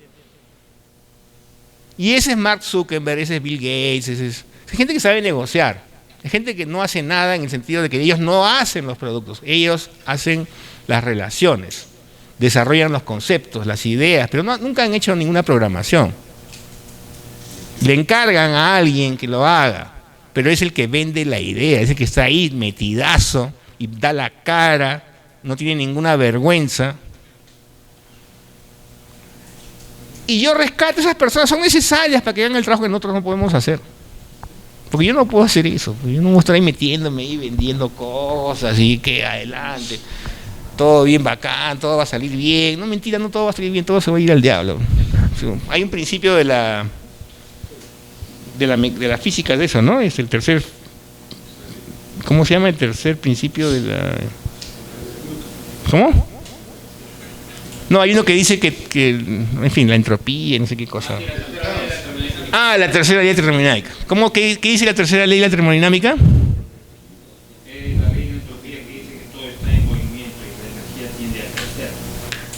Y ese es Mark Zuckerberg, ese es Bill Gates, es gente que sabe negociar, es gente que no hace nada en el sentido de que ellos no hacen los productos, ellos hacen las relaciones. Desarrollan los conceptos, las ideas, pero nunca han hecho ninguna programación. Le encargan a alguien que lo haga, pero es el que vende la idea, es el que está ahí metidazo y da la cara, no tiene ninguna vergüenza. Y yo rescato a esas personas, son necesarias para que hagan el trabajo que nosotros no podemos hacer. Porque yo no puedo hacer eso, yo no voy a estar ahí metiéndome y vendiendo cosas y que adelante, todo bien bacán, todo va a salir bien. No, mentira, no todo va a salir bien, todo se va a ir al diablo. Hay un principio de la física de eso, ¿no? Es el tercer, ¿cómo se llama el tercer principio de la? ¿Cómo? No, hay uno que dice que en fin, la entropía, no sé qué cosa. Ah, la tercera ley termodinámica. ¿Cómo? ¿Qué dice la tercera ley de la termodinámica? La ley de entropía que dice que todo está en movimiento y la energía tiende a crecer.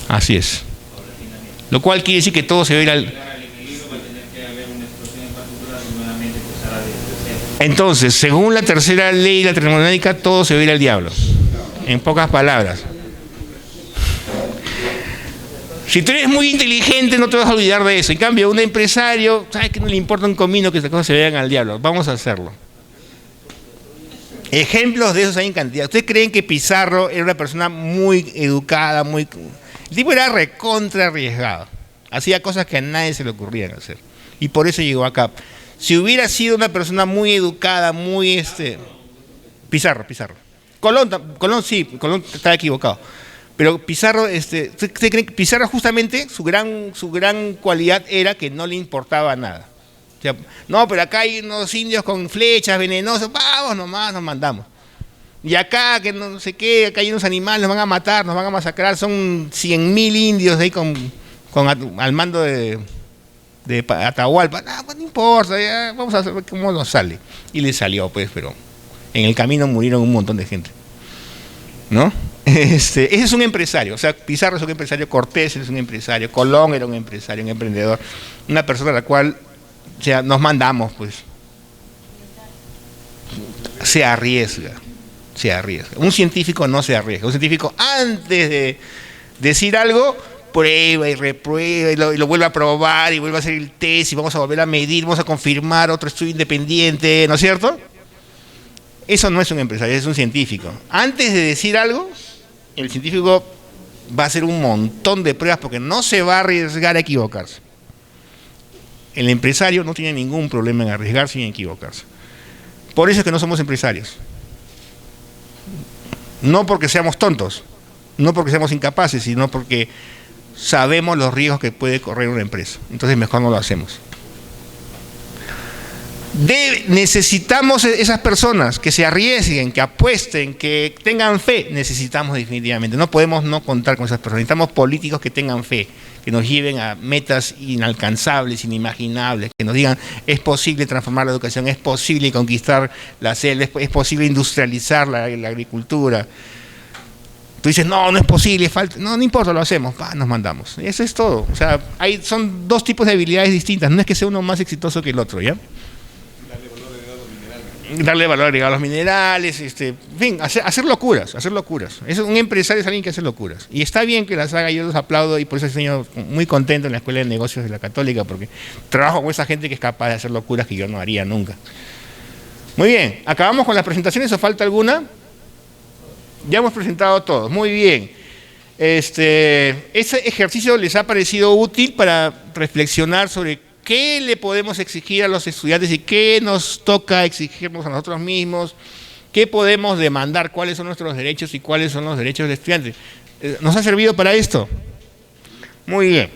Así es. Lo cual quiere decir que todo se va a ir al... Entonces, según la tercera ley de la termodinámica, todo se va a ir al diablo. En pocas palabras. Si tú eres muy inteligente, no te vas a olvidar de eso. En cambio, un empresario, ¿sabes que no le importa un comino que estas cosas se vayan al diablo? Vamos a hacerlo. Ejemplos de esos hay en cantidad. ¿Ustedes creen que Pizarro era una persona muy educada, muy... El tipo era recontra arriesgado. Hacía cosas que a nadie se le ocurrían hacer. Y por eso llegó acá. Si hubiera sido una persona muy educada, muy... Pizarro. Colón sí, Colón estaba equivocado. Pero Pizarro, ¿usted cree que Pizarro justamente su gran cualidad era que no le importaba nada? O sea, no, pero acá hay unos indios con flechas venenosas, vamos nomás, nos mandamos. Y acá, que no sé qué, acá hay unos animales, nos van a matar, nos van a masacrar, son 100.000 indios ahí al mando de Atahualpa. Pues no importa, ya, vamos a ver cómo nos sale. Y le salió, pues, pero en el camino murieron un montón de gente. ¿No? Ese es un empresario, o sea, Pizarro es un empresario, Cortés es un empresario, Colón era un empresario, un emprendedor, una persona a la cual, o sea, nos mandamos, pues, se arriesga. Un científico no se arriesga, un científico antes de decir algo, prueba y reprueba y lo vuelve a probar y vuelve a hacer el test y vamos a volver a medir, vamos a confirmar otro estudio independiente, ¿no es cierto? Eso no es un empresario, es un científico. Antes de decir algo, el científico va a hacer un montón de pruebas porque no se va a arriesgar a equivocarse. El empresario no tiene ningún problema en arriesgarse y en equivocarse. Por eso es que no somos empresarios. No porque seamos tontos, no porque seamos incapaces, sino porque sabemos los riesgos que puede correr una empresa. Entonces mejor no lo hacemos. Necesitamos esas personas que se arriesguen, que apuesten, que tengan fe. Necesitamos definitivamente. No podemos no contar con esas personas. Necesitamos políticos que tengan fe, que nos lleven a metas inalcanzables, inimaginables, que nos digan es posible transformar la educación, es posible conquistar la selva, es posible industrializar la agricultura. Tú dices, no es posible, falta. No importa, lo hacemos, nos mandamos. Eso es todo. O sea, son dos tipos de habilidades distintas. No es que sea uno más exitoso que el otro, ¿ya? Darle valor agregado a los minerales, en fin, hacer locuras. Un empresario es alguien que hace locuras. Y está bien que las haga, yo los aplaudo y por eso estoy muy contento en la Escuela de Negocios de la Católica, porque trabajo con esa gente que es capaz de hacer locuras que yo no haría nunca. Muy bien, ¿acabamos con las presentaciones o falta alguna? Ya hemos presentado todos, muy bien. Ese ejercicio les ha parecido útil para reflexionar sobre qué le podemos exigir a los estudiantes y qué nos toca exigirnos a nosotros mismos, qué podemos demandar, cuáles son nuestros derechos y cuáles son los derechos del estudiante. ¿Nos ha servido para esto? Muy bien.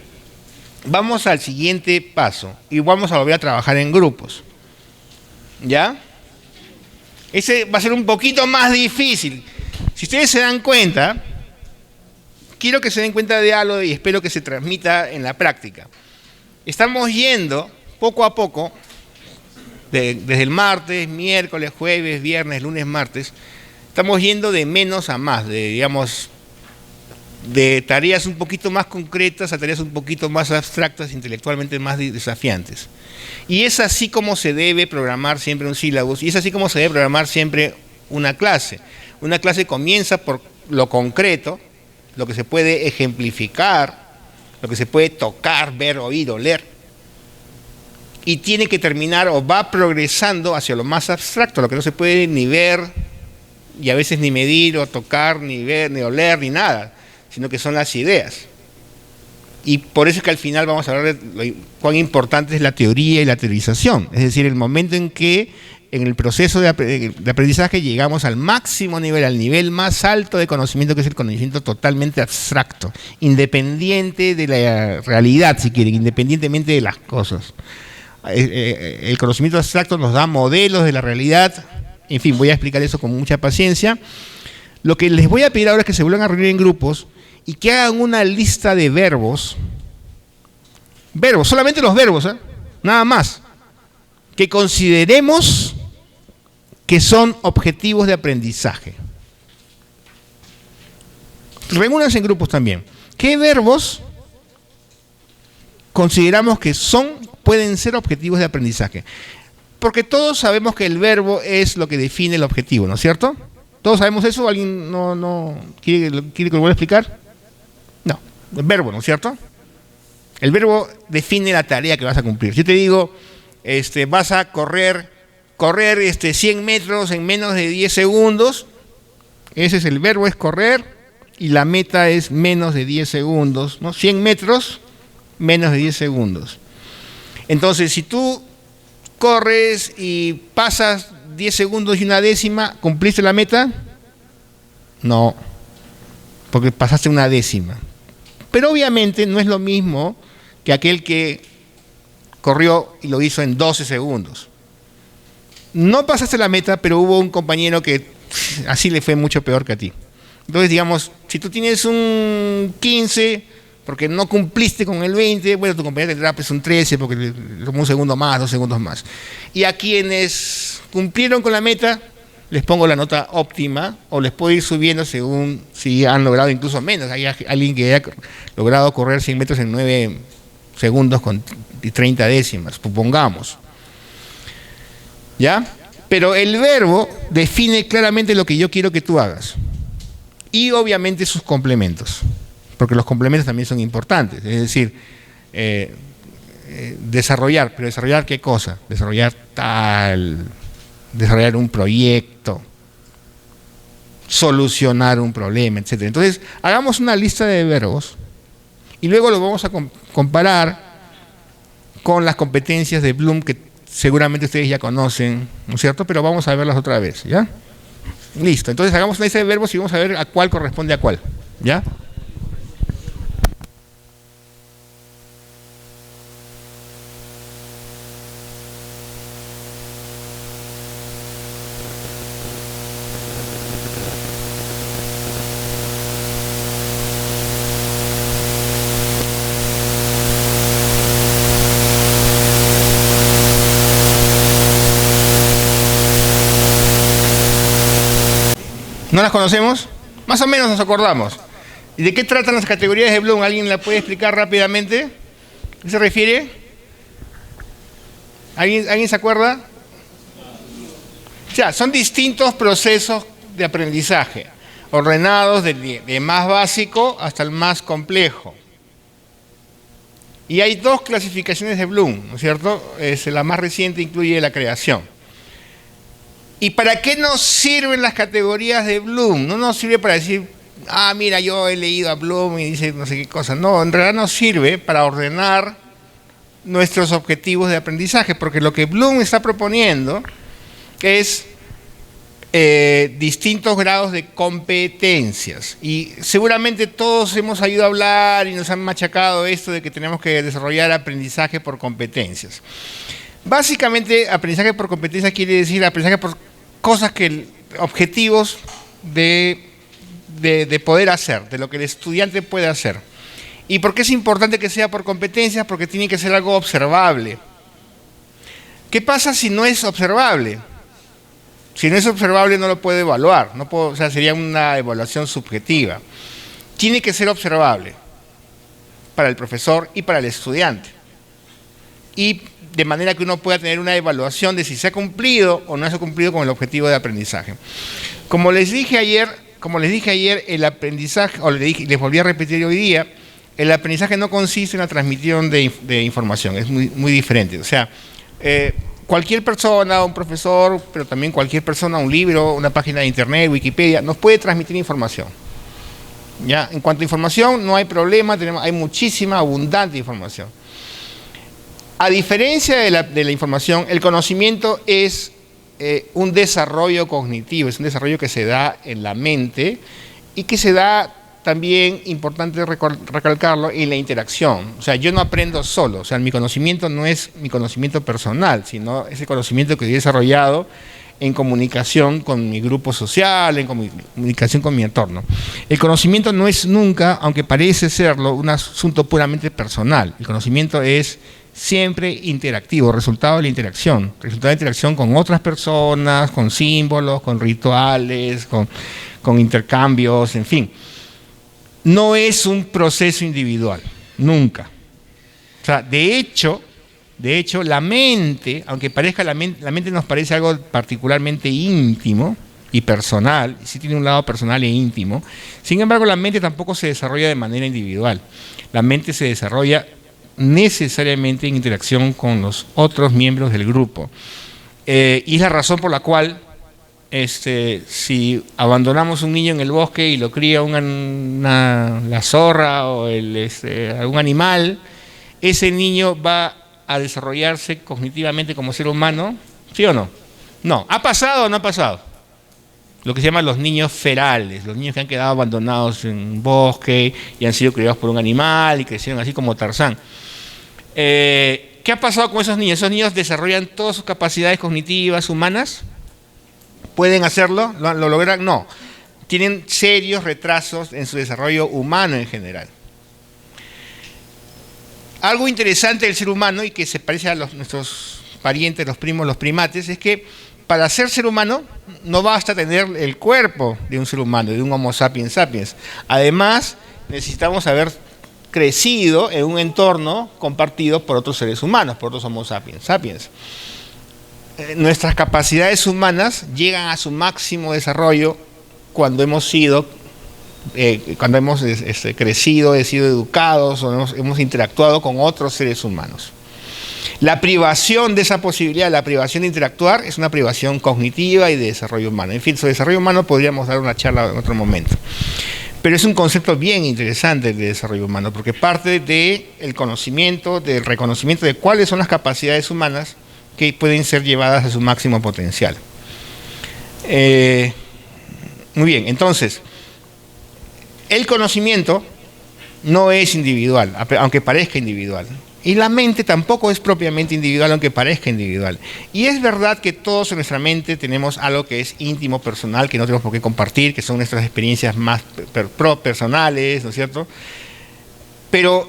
Vamos al siguiente paso y vamos a volver a trabajar en grupos. ¿Ya? Ese va a ser un poquito más difícil. Si ustedes se dan cuenta, quiero que se den cuenta de algo y espero que se transmita en la práctica. Estamos yendo poco a poco, desde el martes, miércoles, jueves, viernes, lunes, martes, estamos yendo de menos a más, de tareas un poquito más concretas a tareas un poquito más abstractas, intelectualmente más desafiantes. Y es así como se debe programar siempre un sílabus, y es así como se debe programar siempre una clase. Una clase comienza por lo concreto, lo que se puede ejemplificar, lo que se puede tocar, ver, oír, oler, y tiene que terminar o va progresando hacia lo más abstracto, lo que no se puede ni ver, y a veces ni medir o tocar, ni ver, ni oler, ni nada, sino que son las ideas. Y por eso es que al final vamos a hablar de cuán importante es la teoría y la teorización. Es decir, el momento en que en el proceso de aprendizaje llegamos al máximo nivel, al nivel más alto de conocimiento, que es el conocimiento totalmente abstracto, independiente de la realidad, si quieren, independientemente de las cosas. El conocimiento abstracto nos da modelos de la realidad. En fin, voy a explicar eso con mucha paciencia. Lo que les voy a pedir ahora es que se vuelvan a reunir en grupos y que hagan una lista de verbos, solamente los verbos, nada más, que consideremos que son objetivos de aprendizaje. Reúnanse en grupos también. ¿Qué verbos consideramos que pueden ser objetivos de aprendizaje? Porque todos sabemos que el verbo es lo que define el objetivo, ¿no es cierto? ¿Todos sabemos eso? ¿Alguien no quiere que lo vuelva a explicar? No, el verbo, ¿no es cierto? El verbo define la tarea que vas a cumplir. Si yo te digo, vas a correr 100 metros en menos de 10 segundos, ese es el verbo, es correr, y la meta es menos de 10 segundos, ¿no? 100 metros, menos de 10 segundos. Entonces, si tú corres y pasas 10 segundos y una décima, ¿cumpliste la meta? No, porque pasaste una décima. Pero obviamente no es lo mismo que aquel que corrió y lo hizo en 12 segundos. No pasaste la meta, pero hubo un compañero que así le fue mucho peor que a ti. Entonces, digamos, si tú tienes un 15, porque no cumpliste con el 20, bueno, tu compañero tendrá pues un 13, porque le tomó un segundo más, 2 segundos más. Y a quienes cumplieron con la meta, les pongo la nota óptima, o les puedo ir subiendo según si han logrado incluso menos. Hay alguien que haya logrado correr 100 metros en 9 segundos con 30 décimas, supongamos. ¿Ya? Pero el verbo define claramente lo que yo quiero que tú hagas. Y obviamente sus complementos, porque los complementos también son importantes. Es decir, desarrollar, pero ¿desarrollar qué cosa? Desarrollar un proyecto, solucionar un problema, etc. Entonces, hagamos una lista de verbos y luego lo vamos a comparar con las competencias de Bloom, que seguramente ustedes ya conocen, ¿no es cierto? Pero vamos a verlas otra vez, ¿ya? Listo, entonces hagamos una lista de verbos y vamos a ver a cuál corresponde a cuál, ¿ya? ¿No las conocemos? Más o menos nos acordamos. ¿Y de qué tratan las categorías de Bloom? ¿Alguien la puede explicar rápidamente? ¿A qué se refiere? ¿Alguien se acuerda? O sea, son distintos procesos de aprendizaje, ordenados de más básico hasta el más complejo. Y hay 2 clasificaciones de Bloom, ¿no es cierto? La más reciente incluye la creación. ¿Y para qué nos sirven las categorías de Bloom? No nos sirve para decir, mira, yo he leído a Bloom y dice no sé qué cosa. No, en realidad nos sirve para ordenar nuestros objetivos de aprendizaje, porque lo que Bloom está proponiendo es distintos grados de competencias. Y seguramente todos hemos oído hablar y nos han machacado esto de que tenemos que desarrollar aprendizaje por competencias. Básicamente, aprendizaje por competencia quiere decir aprendizaje por cosas objetivos de poder hacer, de lo que el estudiante puede hacer. ¿Y por qué es importante que sea por competencias? Porque tiene que ser algo observable. ¿Qué pasa si no es observable? Si no es observable no lo puedo evaluar, o sea, sería una evaluación subjetiva. Tiene que ser observable para el profesor y para el estudiante. Y de manera que uno pueda tener una evaluación de si se ha cumplido o no se ha cumplido con el objetivo de aprendizaje. Como les dije ayer, el aprendizaje, o les volví a repetir hoy día, el aprendizaje no consiste en la transmisión de información, es muy diferente. O sea, cualquier persona, un profesor, pero también cualquier persona, un libro, una página de internet, Wikipedia, nos puede transmitir información. ¿Ya? En cuanto a información, no hay problema, hay muchísima, abundante información. A diferencia de la información, el conocimiento es un desarrollo cognitivo, es un desarrollo que se da en la mente y que se da también, importante recalcarlo, en la interacción. O sea, yo no aprendo solo, o sea, mi conocimiento no es mi conocimiento personal, sino es el conocimiento que he desarrollado en comunicación con mi grupo social, en comunicación con mi entorno. El conocimiento no es nunca, aunque parece serlo, un asunto puramente personal. El conocimiento es siempre interactivo, resultado de la interacción con otras personas, con símbolos, con rituales, con intercambios, en fin. No es un proceso individual, nunca. O sea, de hecho, la mente, aunque parezca la mente nos parece algo particularmente íntimo y personal, sí tiene un lado personal e íntimo, sin embargo la mente tampoco se desarrolla de manera individual. La mente se desarrolla necesariamente en interacción con los otros miembros del grupo. Y es la razón por la cual si abandonamos un niño en el bosque y lo cría la zorra o algún animal, ese niño va a desarrollarse cognitivamente como ser humano, ¿sí o no? No. ¿Ha pasado o no ha pasado? Lo que se llaman los niños ferales, los niños que han quedado abandonados en un bosque y han sido criados por un animal y crecieron así como Tarzán. ¿Qué ha pasado con esos niños? ¿Esos niños desarrollan todas sus capacidades cognitivas humanas? ¿Pueden hacerlo? ¿Lo logran? No. Tienen serios retrasos en su desarrollo humano en general. Algo interesante del ser humano y que se parece a nuestros parientes, los primos, los primates, es que para ser ser humano no basta tener el cuerpo de un ser humano, de un Homo sapiens sapiens. Además, necesitamos haber crecido en un entorno compartido por otros seres humanos, por otros Homo sapiens sapiens. Nuestras capacidades humanas llegan a su máximo desarrollo cuando hemos crecido, sido educados o hemos interactuado con otros seres humanos. La privación de esa posibilidad, la privación de interactuar, es una privación cognitiva y de desarrollo humano. En fin, sobre desarrollo humano podríamos dar una charla en otro momento. Pero es un concepto bien interesante el de desarrollo humano, porque parte del conocimiento, del reconocimiento de cuáles son las capacidades humanas que pueden ser llevadas a su máximo potencial. Muy bien, entonces, el conocimiento no es individual, aunque parezca individual. Y la mente tampoco es propiamente individual, aunque parezca individual. Y es verdad que todos en nuestra mente tenemos algo que es íntimo, personal, que no tenemos por qué compartir, que son nuestras experiencias más personales, ¿no es cierto? Pero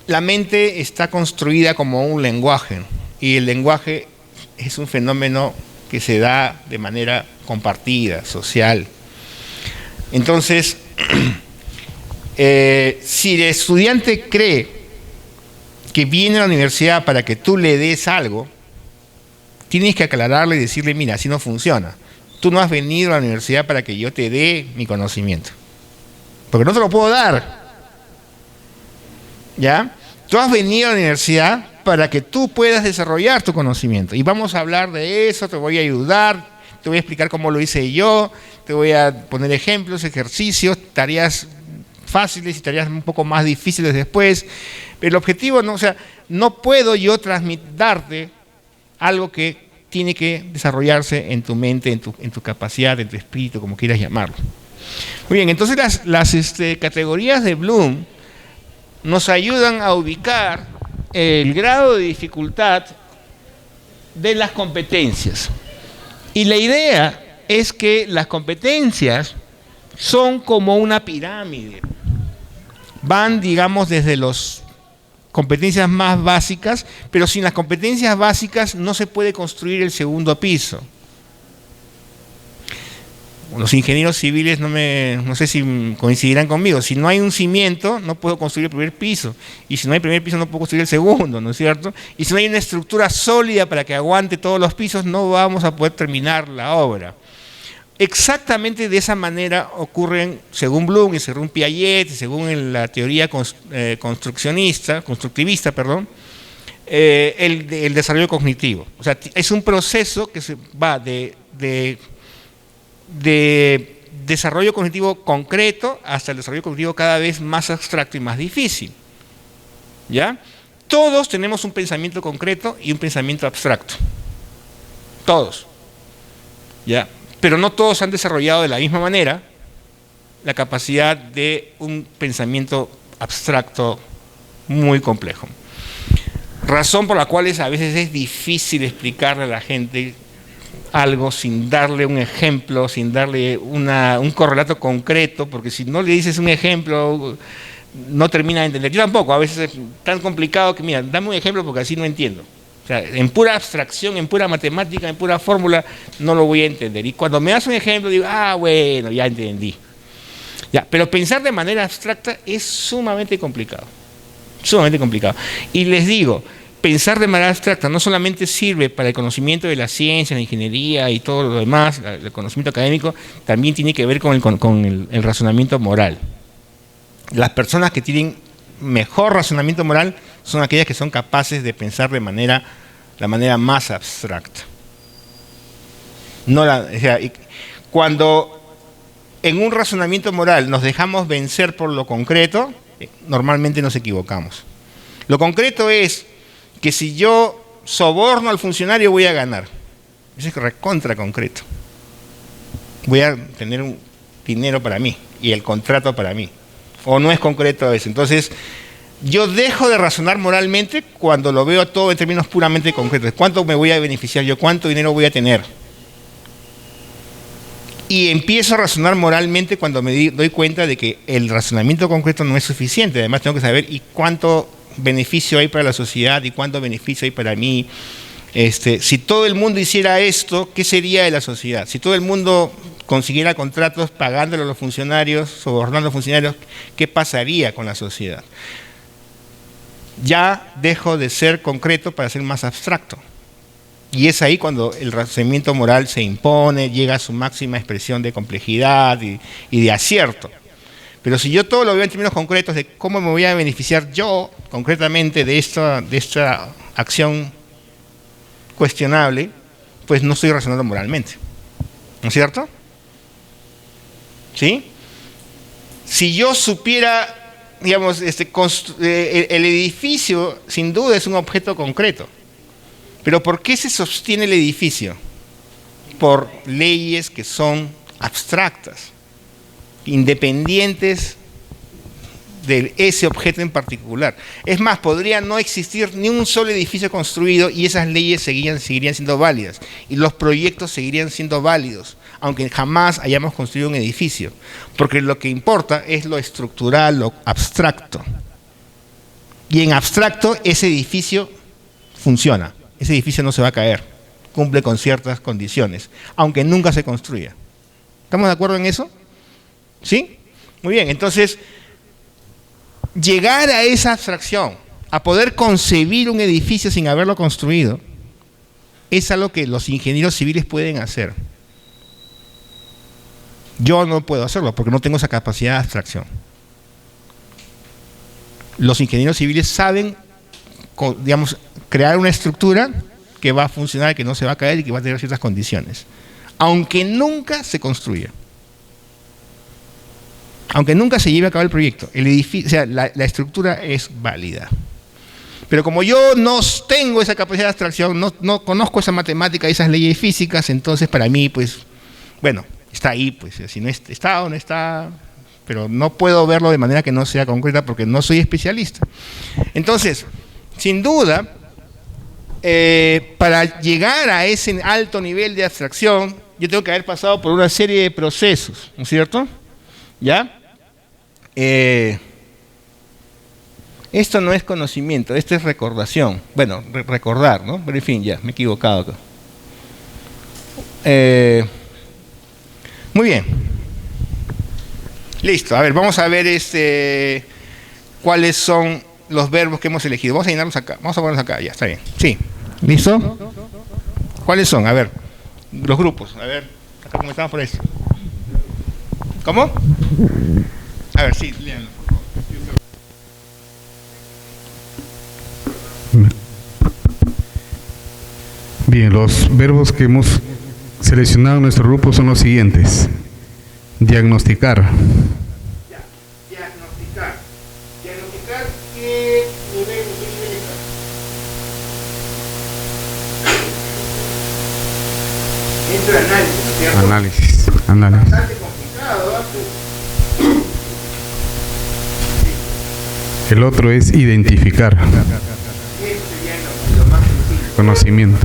la mente está construida como un lenguaje, y el lenguaje es un fenómeno que se da de manera compartida, social. Entonces, si el estudiante cree que viene a la universidad para que tú le des algo, tienes que aclararle y decirle, mira, así no funciona. Tú no has venido a la universidad para que yo te dé mi conocimiento, porque no te lo puedo dar. ¿Ya? Tú has venido a la universidad para que tú puedas desarrollar tu conocimiento. Y vamos a hablar de eso, te voy a ayudar, te voy a explicar cómo lo hice yo, te voy a poner ejemplos, ejercicios, tareas fáciles y tareas un poco más difíciles después. Pero el objetivo, no puedo yo darte algo que tiene que desarrollarse en tu mente, en tu capacidad, en tu espíritu, como quieras llamarlo. Muy bien, entonces las categorías de Bloom nos ayudan a ubicar el grado de dificultad de las competencias. Y la idea es que las competencias son como una pirámide. Van, digamos, desde las competencias más básicas, pero sin las competencias básicas no se puede construir el segundo piso. Los ingenieros civiles no sé si coincidirán conmigo. Si no hay un cimiento, no puedo construir el primer piso. Y si no hay primer piso, no puedo construir el segundo, ¿no es cierto? Y si no hay una estructura sólida para que aguante todos los pisos, no vamos a poder terminar la obra. Exactamente de esa manera ocurren, según Bloom y según Piaget, y según la teoría constructivista, el desarrollo cognitivo. O sea, es un proceso que se va de desarrollo cognitivo concreto hasta el desarrollo cognitivo cada vez más abstracto y más difícil. ¿Ya? Todos tenemos un pensamiento concreto y un pensamiento abstracto. Todos. ¿Ya? Pero no todos han desarrollado de la misma manera la capacidad de un pensamiento abstracto muy complejo. Razón por la cual a veces es difícil explicarle a la gente algo sin darle un ejemplo, sin darle un correlato concreto, porque si no le dices un ejemplo, no termina de entender. Yo tampoco, a veces es tan complicado que, mira, dame un ejemplo porque así no entiendo. O sea, en pura abstracción, en pura matemática, en pura fórmula, no lo voy a entender. Y cuando me das un ejemplo, digo, bueno, ya entendí. Ya, pero pensar de manera abstracta es sumamente complicado. Sumamente complicado. Y les digo, pensar de manera abstracta no solamente sirve para el conocimiento de la ciencia, la ingeniería y todo lo demás, el conocimiento académico, también tiene que ver con el razonamiento moral. Las personas que tienen mejor razonamiento moral son aquellas que son capaces de pensar de la manera más abstracta. O sea, cuando en un razonamiento moral nos dejamos vencer por lo concreto, normalmente nos equivocamos. Lo concreto es que si yo soborno al funcionario voy a ganar. Eso es recontra concreto. Voy a tener un dinero para mí y el contrato para mí. O no es concreto eso. Entonces, yo dejo de razonar moralmente cuando lo veo todo en términos puramente concretos. ¿Cuánto me voy a beneficiar yo? ¿Cuánto dinero voy a tener? Y empiezo a razonar moralmente cuando me doy cuenta de que el razonamiento concreto no es suficiente. Además, tengo que saber y cuánto beneficio hay para la sociedad y cuánto beneficio hay para mí. Si todo el mundo hiciera esto, ¿qué sería de la sociedad? Si todo el mundo consiguiera contratos pagándole a los funcionarios, sobornando a los funcionarios, ¿qué pasaría con la sociedad? Ya dejo de ser concreto para ser más abstracto. Y es ahí cuando el razonamiento moral se impone, llega a su máxima expresión de complejidad y de acierto. Pero si yo todo lo veo en términos concretos de cómo me voy a beneficiar yo concretamente de esta acción cuestionable, pues no estoy razonando moralmente. ¿No es cierto? ¿Sí? Si yo supiera, digamos, el edificio sin duda es un objeto concreto. Pero ¿por qué se sostiene el edificio? Por leyes que son abstractas, independientes de ese objeto en particular. Es más, podría no existir ni un solo edificio construido y esas leyes seguirían siendo válidas y los proyectos seguirían siendo válidos, aunque jamás hayamos construido un edificio, porque lo que importa es lo estructural, lo abstracto. Y en abstracto ese edificio funciona, ese edificio no se va a caer, cumple con ciertas condiciones, aunque nunca se construya. ¿Estamos de acuerdo en eso? ¿Sí? Muy bien, entonces, llegar a esa abstracción, a poder concebir un edificio sin haberlo construido, es algo que los ingenieros civiles pueden hacer. Yo no puedo hacerlo porque no tengo esa capacidad de abstracción. Los ingenieros civiles saben, digamos, crear una estructura que va a funcionar, que no se va a caer y que va a tener ciertas condiciones, aunque nunca se construya. Aunque nunca se lleve a cabo el proyecto, el edificio, o sea, la estructura es válida. Pero como yo no tengo esa capacidad de abstracción, no conozco esa matemática y esas leyes físicas, entonces para mí, pues, bueno, está ahí, pues, si no está o no está, pero no puedo verlo de manera que no sea concreta porque no soy especialista. Entonces, sin duda, para llegar a ese alto nivel de abstracción, yo tengo que haber pasado por una serie de procesos, ¿no es cierto? ¿Ya? Esto no es conocimiento, esto es recordación. Bueno, recordar, ¿no? Pero en fin, ya, me he equivocado acá. Muy bien. Listo, a ver, vamos a ver cuáles son los verbos que hemos elegido. Vamos a llenarlos acá, vamos a ponerlos acá, ya, está bien. Sí, ¿listo? ¿Cuáles son? A ver, los grupos, a ver, acá comenzamos por esto. ¿Cómo? A ver, sí, léanlo, por favor. Bien, los verbos que hemos seleccionado en nuestro grupo son los siguientes. Diagnosticar. Diagnosticar. Diagnosticar, ¿qué nivel está? Dentro de análisis, ¿no es cierto? Análisis. Bastante complicado, El otro es identificar. Eso sería lo más sencillo. Conocimiento.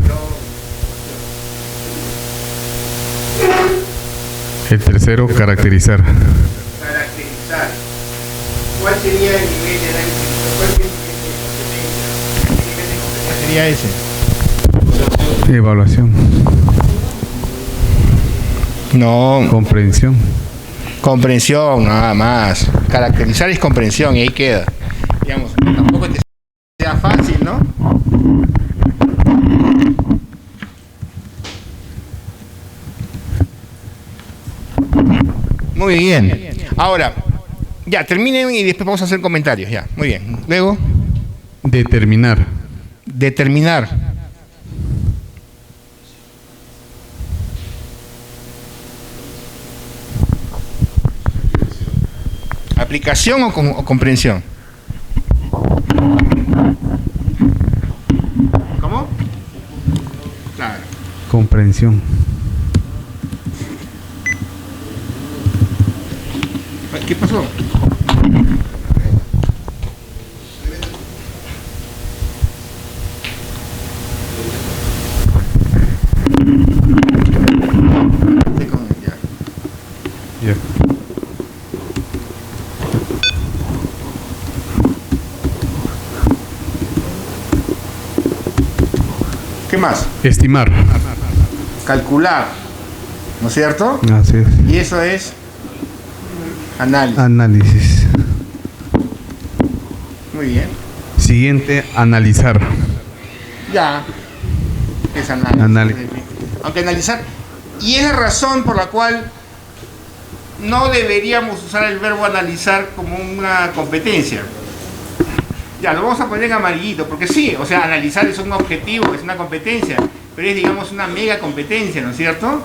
El tercero, caracterizar. Caracterizar. ¿Cuál sería el nivel de análisis? ¿Cuál sería el nivel de competencia? ¿Qué nivel de competencia sería ese? Evaluación. No, Comprensión. comprensión, nada más. Caracterizar es comprensión y ahí queda. Digamos, tampoco te sea fácil, ¿no? Muy bien. Ahora, ya, terminen y después vamos a hacer comentarios, ya. Muy bien. Luego, Determinar. determinar. ¿Aplicación o comprensión? ¿Cómo? Claro. Comprensión. ¿Qué pasó? Ya. ¿Qué más? Estimar. Calcular, ¿no es cierto? Así es. Y eso es análisis. Análisis. Muy bien. Siguiente, analizar. Ya. Es análisis. Análisis. Aunque analizar. Y es la razón por la cual no deberíamos usar el verbo analizar como una competencia. Ya, lo vamos a poner en amarillito, porque sí, o sea, analizar es un objetivo, es una competencia, pero es, digamos, una mega competencia, ¿no es cierto?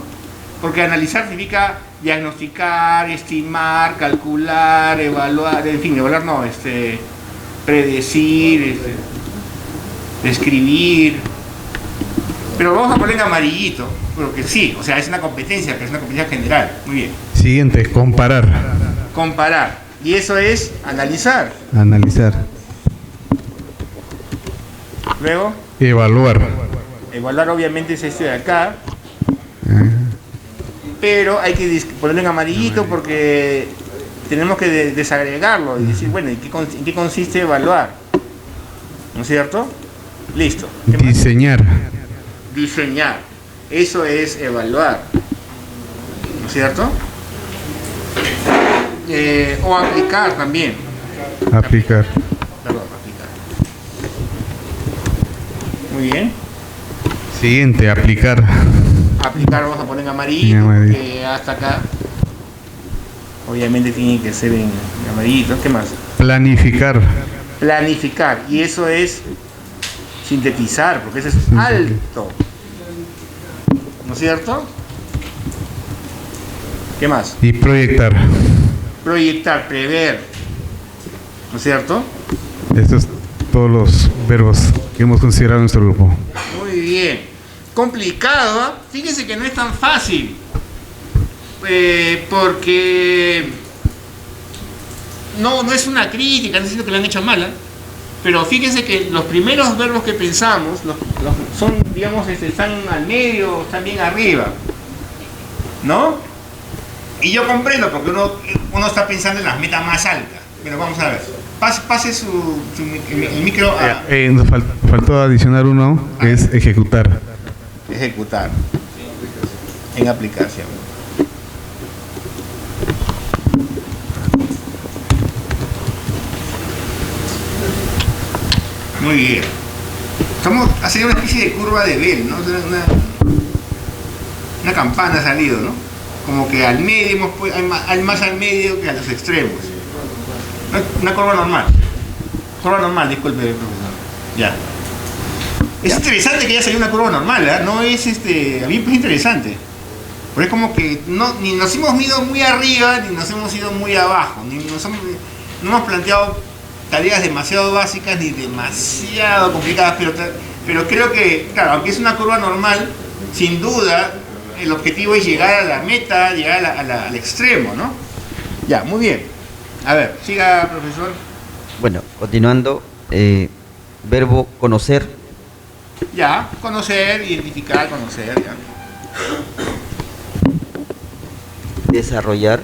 Porque analizar significa diagnosticar, estimar, calcular, evaluar, en fin, evaluar no, predecir, describir. Pero lo vamos a poner en amarillito, porque sí, o sea, es una competencia, pero es una competencia general. Muy bien. Siguiente, comparar. Comparar. Y eso es analizar. Analizar. Luego, Evaluar. evaluar obviamente es este de acá, pero hay que ponerlo en amarillito porque tenemos que desagregarlo y decir, bueno, ¿en qué consiste evaluar? ¿No es cierto? Listo. ¿Qué más? Diseñar. Diseñar. Eso es evaluar. ¿No es cierto? O aplicar también. Aplicar. Perdón, aplicar. Muy bien. Siguiente, aplicar. Aplicar vamos a poner en amarillito, En amarillo. porque hasta acá obviamente tiene que ser en amarillito. ¿Qué más? Planificar. Planificar. Y eso es sintetizar, porque eso es alto. ¿No es cierto? ¿Qué más? Y proyectar. Proyectar, prever. ¿No es cierto? Estos todos los verbos que hemos considerado en nuestro grupo. Muy bien. Complicado, ¿ah? Fíjense que no es tan fácil. Porque no es una crítica, no es diciendo que lo han hecho mal, ¿eh? Pero fíjense que los primeros verbos que pensamos son, digamos, están al medio, están bien arriba, ¿no? Y yo comprendo, porque uno está pensando en las metas más altas. Pero vamos a ver. Pase el micro a Nos faltó adicionar uno, que es ejecutar. ejecutar en aplicación. Muy bien. Estamos haciendo una especie de curva de Bell, ¿no? Una campana ha salido, ¿no? Como que al medio, hay más al medio que a los extremos. Una curva normal. Curva normal, disculpe, profesor. Ya. Es interesante que haya salido una curva normal, ¿eh? No es a mí me parece interesante. Porque es como que ni nos hemos ido muy arriba, ni nos hemos ido muy abajo, no hemos planteado tareas demasiado básicas ni demasiado complicadas, pero creo que, claro, aunque es una curva normal, sin duda el objetivo es llegar a la meta, llegar al extremo, ¿no? Ya, muy bien. A ver, siga, profesor. Bueno, continuando, verbo conocer. Ya, conocer, identificar, conocer, ya. Desarrollar.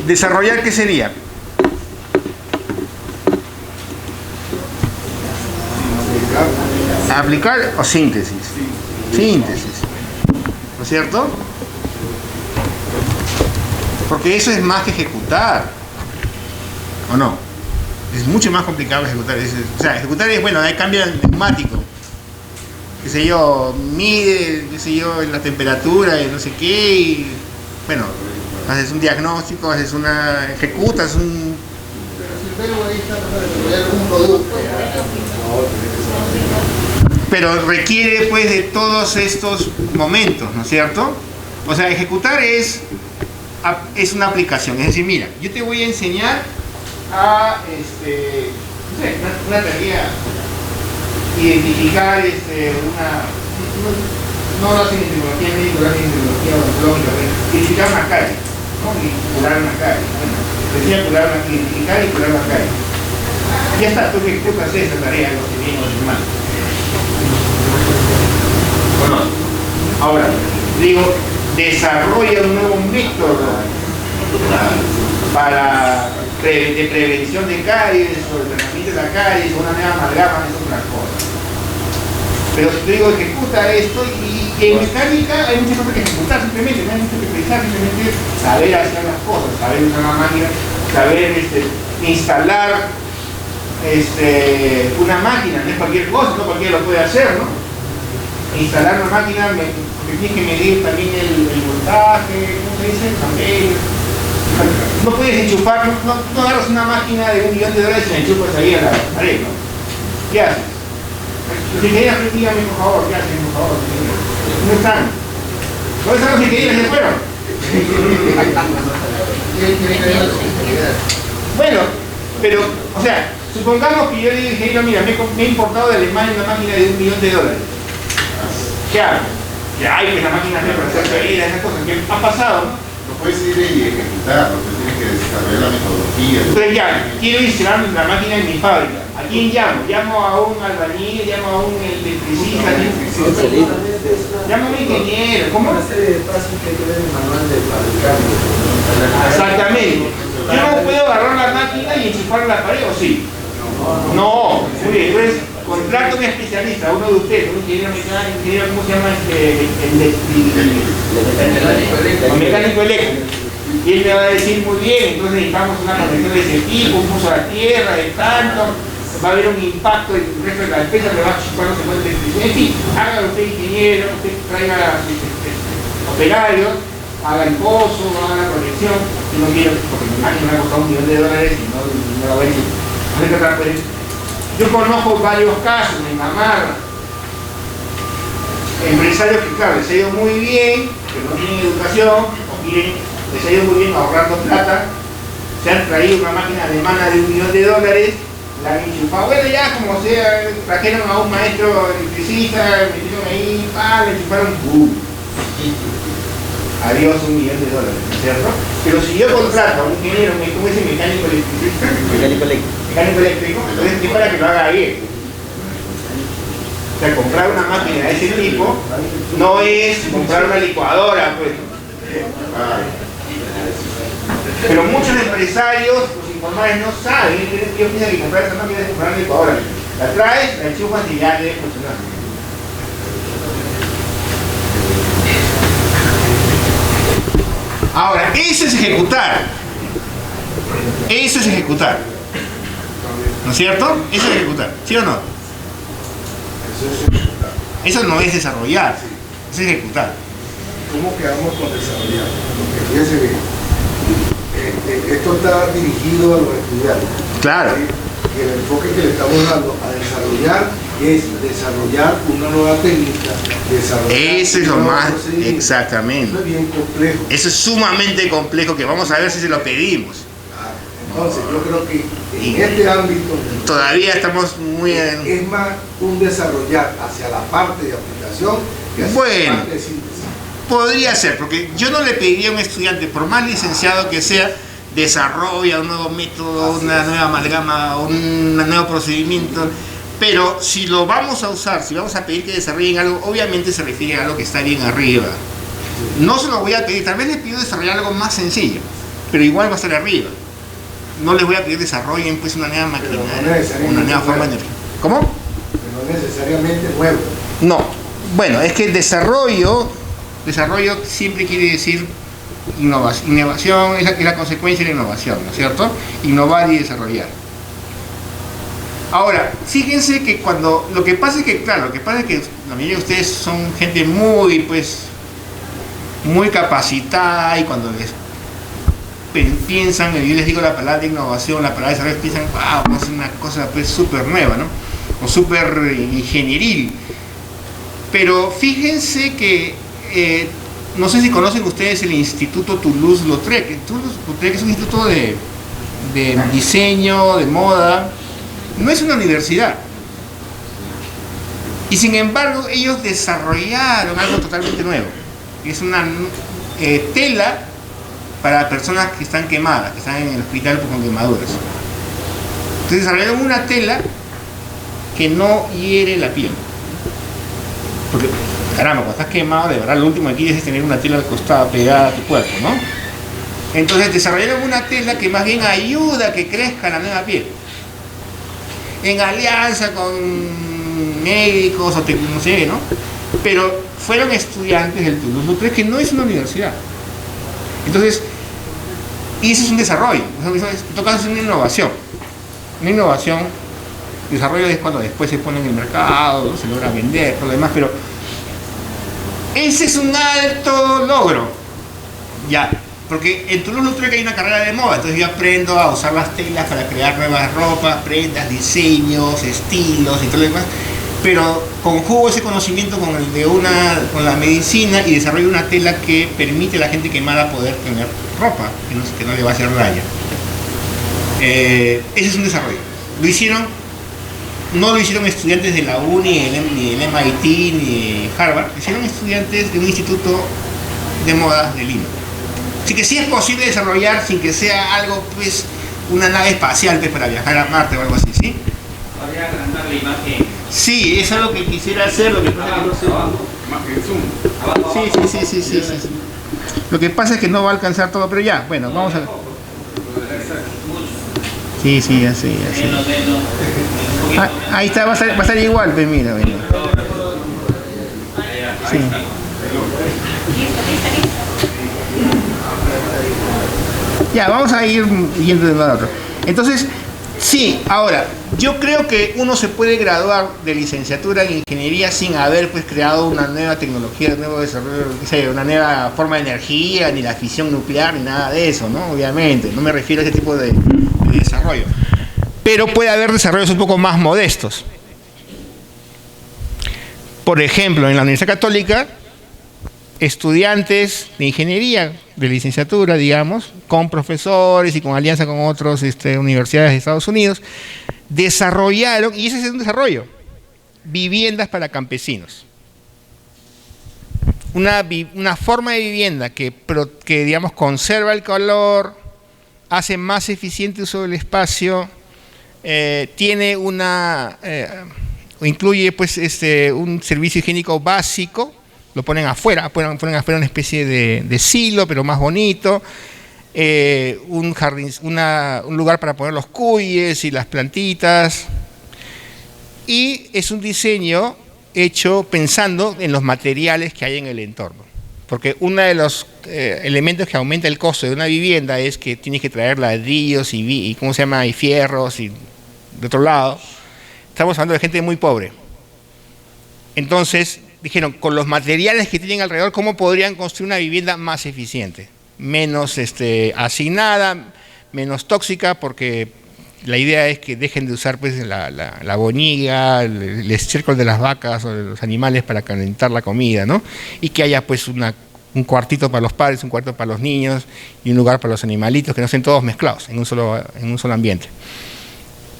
¿Desarrollar qué sería? ¿Aplicar o síntesis? Síntesis. ¿No es cierto? Porque eso es más que ejecutar. ¿O no? Es mucho más complicado ejecutar. O sea, ejecutar es, bueno, ahí cambia el neumático. Qué sé yo, mide, qué sé yo, la temperatura y no sé qué. Y, bueno, haces un diagnóstico, ejecutas un... Pero requiere pues de todos estos momentos, ¿no es cierto? O sea, ejecutar es una aplicación. Es decir, mira, yo te voy a enseñar a no sé, una tarea, identificar no lo hacen en tecnología médica, lo hacen en tecnología odontológica, identificar una calle, ¿no? Y curar una calle. Bueno, decía identificar y curar una calle. Ya está, tú ejecutas esa tarea, lo que viene o lo mal. Bueno, ahora, digo, desarrolla un nuevo método de prevención de caries o de tratamiento de la caries o una nueva amalgama, es otra cosa. Pero si te digo, ejecuta esto y en mecánica hay muchas cosas que ejecutar simplemente, no hay mucho que pensar, simplemente saber hacer las cosas, saber usar la máquina, saber instalar una máquina, no es cualquier cosa, no cualquiera lo puede hacer, ¿no? Instalar una máquina, porque tienes que medir también el voltaje, ¿cómo se dice? También. No puedes enchufar, no agarras una máquina de $1 millón y la enchufas ahí a la pared, ¿no? ¿Qué haces? Los ingenieros, dígame por favor, ¿qué hacen, por favor? No están. ¿Dónde están los ingenieros? ¿Se fueron? Bueno, pero, o sea, supongamos que yo le digo al ingeniero, mira, me he importado de Alemania una máquina de $1 millón. ¿Qué hago? Que hay que la máquina para hacer salida, esas cosas, que ha pasado, ¿no? No puedes ir y ejecutar, porque tienes que desarrollar la metodología. Entonces ya, quiero instalar la máquina en mi fábrica. ¿A quién llamo? Llamo a un albañil, llamo a un electricista, llamo a un ingeniero. ¿Cómo? Exactamente. Yo no puedo agarrar la máquina y enchufarla en la pared, ¿o sí? No. Muy bien, entonces contrato a un especialista, uno de ustedes, un ingeniero mecánico, ingeniero, ¿cómo se llama? El mecánico eléctrico. Y él me va a decir, muy bien, entonces necesitamos una conexión de ese tipo, un uso a la tierra, de tanto, va a haber un impacto, el resto de la empresa le va a chupar no se puede electricidad. En fin, hágalo usted ingeniero, usted traiga operarios, haga el pozo, haga la conexión, yo no quiero, porque mi máquina me ha costado $1 millón y no va a ver si yo conozco varios casos en Gamarra, empresarios que, claro, les ha ido muy bien, que no tienen educación, o quieren, les ha ido muy bien ahorrando plata, se han traído una máquina alemana de $1 millón, la han enchufado, bueno, ya como sea, trajeron a un maestro electricista, metieron ahí, le enchufaron, adiós $1 millón, ¿no es cierto? Pero si yo contrato a un ingeniero, ¿cómo es el mecánico electricista? Mecánico eléctrico, entonces es para que lo haga bien. O sea, comprar una máquina de ese tipo no es comprar una licuadora, pues. Pero muchos empresarios, los informales no saben, ellos piensan que comprar esa máquina es comprar una licuadora. La traes, la enchufas y ya debe funcionar. Ahora, eso es ejecutar. Eso es ejecutar. ¿No es cierto? Eso es ejecutar. ¿Sí o no? Eso no es desarrollar. Eso es ejecutar. ¿Cómo quedamos con desarrollar? Porque fíjense bien, esto está dirigido a los estudiantes. Claro. porque el enfoque que le estamos dando a desarrollar es desarrollar una nueva técnica, desarrollar Eso es lo un nuevo más, procedimiento. exactamente. Eso es bien complejo. Eso es sumamente complejo, que vamos a ver si se lo pedimos. Entonces yo creo que en este ámbito Todavía estamos muy en... es más un desarrollar hacia la parte de aplicación que hacia Bueno. la parte de síntesis. Podría ser, porque yo no le pediría a un estudiante, por más licenciado que sea, desarrolla un nuevo método, una nueva amalgama, un nuevo procedimiento, pero si lo vamos a usar, si vamos a pedir que desarrollen algo, obviamente se refiere a algo que está bien arriba. No se lo voy a pedir, tal vez les pido desarrollar algo más sencillo, pero igual va a estar arriba. No les voy a pedir desarrollen pues una nueva maquinaria, una nueva forma de energía. ¿Cómo? Pero no necesariamente nuevo. No, bueno, es que desarrollo siempre quiere decir innovación, es la consecuencia de la innovación, ¿no es cierto? Innovar y desarrollar. Ahora, fíjense que lo que pasa es que la mayoría de ustedes son gente muy capacitada, y cuando les piensan, yo les digo la palabra innovación, la palabra desarrollo, piensan, wow, es una cosa pues súper nueva, ¿no? O súper ingenieril. Pero fíjense que, no sé si conocen ustedes el Instituto Toulouse-Lautrec. Toulouse-Lautrec es un instituto de diseño, de moda, no es una universidad. Y sin embargo, ellos desarrollaron algo totalmente nuevo. Es una tela para personas que están quemadas, que están en el hospital con quemaduras. Entonces desarrollaron una tela que no hiere la piel. Porque, caramba, cuando estás quemado, de verdad, lo último que quieres es tener una tela al costado pegada a tu cuerpo, ¿no? Entonces desarrollaron una tela que más bien ayuda a que crezca la nueva piel. En alianza con médicos o no sé, ¿no? Pero fueron estudiantes del Toulouse-Lautrec, que no es una universidad. Entonces, y eso es un desarrollo, en todo caso es una innovación. Una innovación, desarrollo es cuando después se pone en el mercado, se logra vender, todo lo demás, pero ese es un alto logro. Ya, porque en Toulouse-Lautrec hay una carrera de moda, entonces yo aprendo a usar las telas para crear nuevas ropas, prendas, diseños, estilos y todo lo demás, pero conjugo ese conocimiento con la medicina y desarrollo una tela que permite a la gente quemada poder tener ropa, que no le va a hacer daño. Ese es un desarrollo. No lo hicieron estudiantes de la UNI, ni del MIT, ni de Harvard, lo hicieron estudiantes de un instituto de moda de Lima. Así que sí es posible desarrollar sin que sea algo, pues, una nave espacial pues, para viajar a Marte o algo así, ¿sí? Podría agrandar la imagen. Sí, es algo que quisiera hacer, lo que pasa es que no sé. Sí. Lo que pasa es que no va a alcanzar todo, pero ya, bueno, vamos a ver. Sí, así. Ahí está, va a estar igual, pues mira. Sí. Ya, vamos a ir yendo de uno a otro. Entonces, sí, ahora, yo creo que uno se puede graduar de licenciatura en ingeniería sin haber pues creado una nueva tecnología, un nuevo desarrollo, una nueva forma de energía, ni la fisión nuclear, ni nada de eso, ¿no? Obviamente, no me refiero a ese tipo de desarrollo. Pero puede haber desarrollos un poco más modestos. Por ejemplo, en la Universidad Católica, estudiantes de ingeniería, de licenciatura, digamos, con profesores y con alianza con otras universidades de Estados Unidos, desarrollaron, y ese es un desarrollo, viviendas para campesinos. Una forma de vivienda que digamos, conserva el calor, hace más eficiente uso del espacio, tiene incluye pues un servicio higiénico básico. Lo ponen afuera, ponen afuera una especie de silo, pero más bonito, un lugar para poner los cuyes y las plantitas. Y es un diseño hecho pensando en los materiales que hay en el entorno. Porque uno de los elementos que aumenta el costo de una vivienda es que tienes que traer ladrillos y fierros y de otro lado. Estamos hablando de gente muy pobre. Entonces, dijeron, con los materiales que tienen alrededor, ¿cómo podrían construir una vivienda más eficiente? Menos asignada, menos tóxica, porque la idea es que dejen de usar pues la boniga, el estiércol de las vacas o de los animales para calentar la comida, ¿no? Y que haya pues un cuartito para los padres, un cuarto para los niños y un lugar para los animalitos, que no estén todos mezclados en un solo ambiente.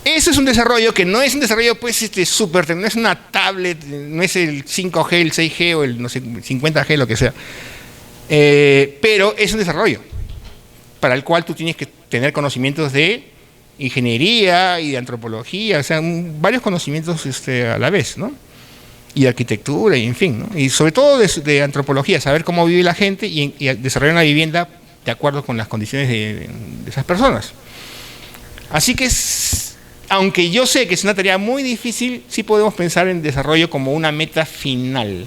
Eso es un desarrollo que no es un desarrollo pues súper, no es una tablet, no es el 5G, el 6G o el no sé, 50G, lo que sea. Pero es un desarrollo para el cual tú tienes que tener conocimientos de ingeniería y de antropología, o sea, varios conocimientos a la vez, ¿no? Y de arquitectura, y en fin, ¿no? Y sobre todo de antropología, saber cómo vive la gente y desarrollar una vivienda de acuerdo con las condiciones de esas personas. Así que, aunque yo sé que es una tarea muy difícil, sí podemos pensar en desarrollo como una meta final,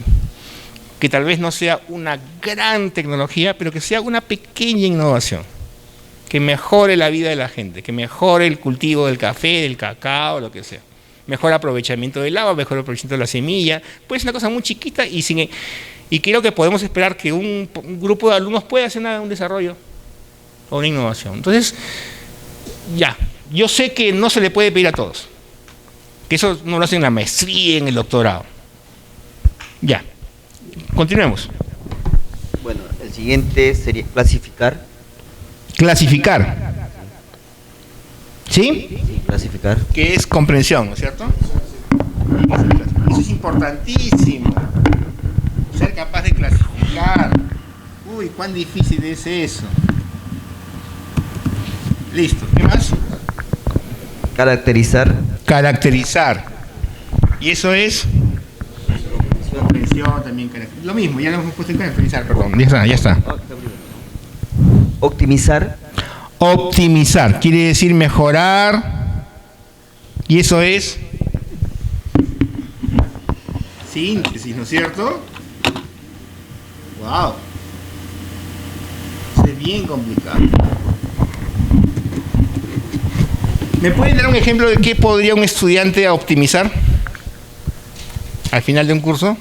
que tal vez no sea una gran tecnología, pero que sea una pequeña innovación, que mejore la vida de la gente, que mejore el cultivo del café, del cacao, lo que sea. Mejor aprovechamiento del agua, mejor aprovechamiento de la semilla. Puede ser una cosa muy chiquita y creo que podemos esperar que un grupo de alumnos pueda hacer un desarrollo o una innovación. Entonces, ya, yo sé que no se le puede pedir a todos, que eso no lo hacen en la maestría, en el doctorado. Ya, continuemos. Bueno, el siguiente sería clasificar. Clasificar. ¿Sí? Sí, clasificar. Que es comprensión, ¿no es cierto? Eso es importantísimo. Ser capaz de clasificar. Uy, cuán difícil es eso. Listo. ¿Qué más? Caracterizar. Caracterizar. Y eso es comprensión también. Lo mismo, ya lo hemos puesto en caracterizar, perdón. Ya está. Optimizar. Optimizar, quiere decir mejorar, y eso es síntesis, ¿no es cierto? ¡Wow! Es bien complicado. ¿Me pueden dar un ejemplo de qué podría un estudiante optimizar al final de un curso?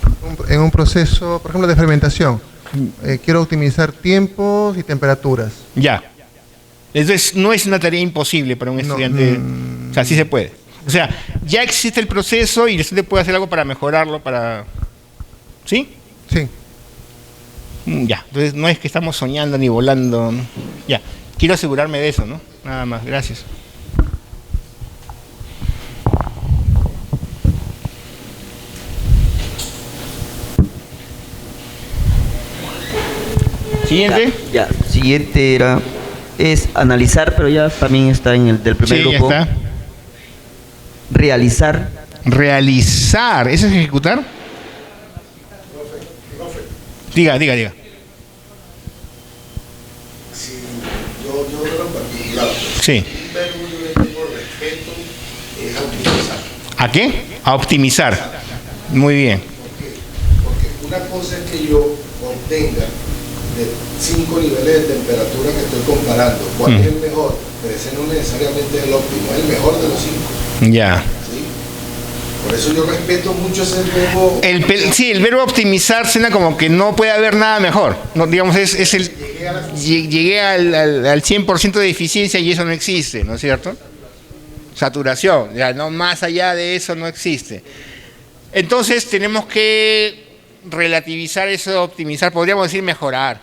Por ejemplo, en un proceso, por ejemplo, de fermentación. Quiero optimizar tiempos y temperaturas. Ya. Entonces, no es una tarea imposible para un estudiante. O sea, sí se puede. O sea, ya existe el proceso y el estudiante puede hacer algo para mejorarlo, para... ¿Sí? Sí. Ya. Entonces, no es que estamos soñando ni volando, ¿no? Ya. Quiero asegurarme de eso, ¿no? Nada más. Gracias. Siguiente. Ya, siguiente es analizar, pero ya también está en el del primer grupo. Ya está. Realizar. Realizar, ¿eso es ejecutar? Diga. Si yo veo en particular, Sí. un verbo yo le tengo respeto es a optimizar. ¿A qué? A optimizar. Muy bien. ¿Por qué? Porque una cosa es que yo obtenga de 5 niveles de temperatura que estoy comparando, cuál es el mejor, pero ese no necesariamente es el óptimo, es el mejor de los 5. Ya. ¿Sí? Por eso yo respeto mucho ese verbo. Sí, el verbo optimizar suena como que no puede haber nada mejor. No, digamos, es el llegué al 100% de eficiencia y eso no existe, ¿no es cierto? Saturación, ya no, más allá de eso no existe. Entonces tenemos que relativizar eso de optimizar, podríamos decir mejorar.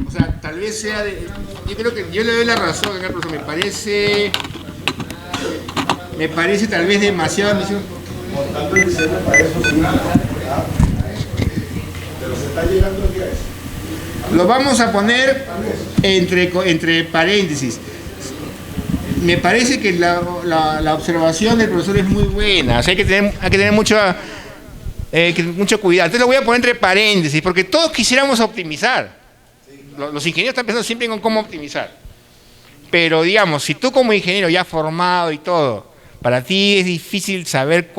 O sea, tal vez sea yo creo que yo le doy la razón, profesor, me parece tal vez demasiado ambición. Montando el diseño para eso sí, pero se está llegando el día ese. Lo vamos a poner entre paréntesis. Me parece que la observación del profesor es muy buena, o sea, hay que tener mucho cuidado. Entonces lo voy a poner entre paréntesis, porque todos quisiéramos optimizar. Los ingenieros están pensando siempre en cómo optimizar. Pero digamos, si tú como ingeniero ya formado y todo, para ti es difícil saber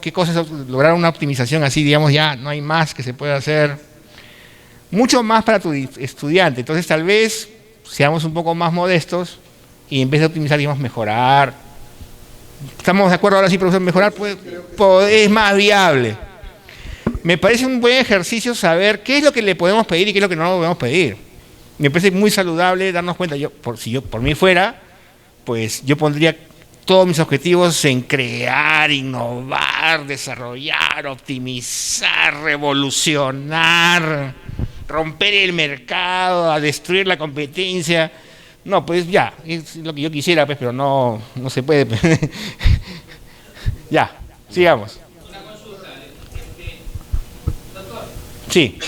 qué cosas lograr una optimización así, digamos, ya no hay más que se pueda hacer. Mucho más para tu estudiante. Entonces tal vez seamos un poco más modestos y en vez de optimizar, digamos, mejorar. ¿Estamos de acuerdo ahora sí, profesor? Mejorar es más viable. Me parece un buen ejercicio saber qué es lo que le podemos pedir y qué es lo que no le podemos pedir. me parece muy saludable darnos cuenta. Si yo por mí fuera, pues yo pondría todos mis objetivos en crear, innovar, desarrollar, optimizar, revolucionar, romper el mercado, a destruir la competencia. No, pues ya, es lo que yo quisiera, pues, pero no se puede. Ya, sigamos. Una consulta, doctor. Sí.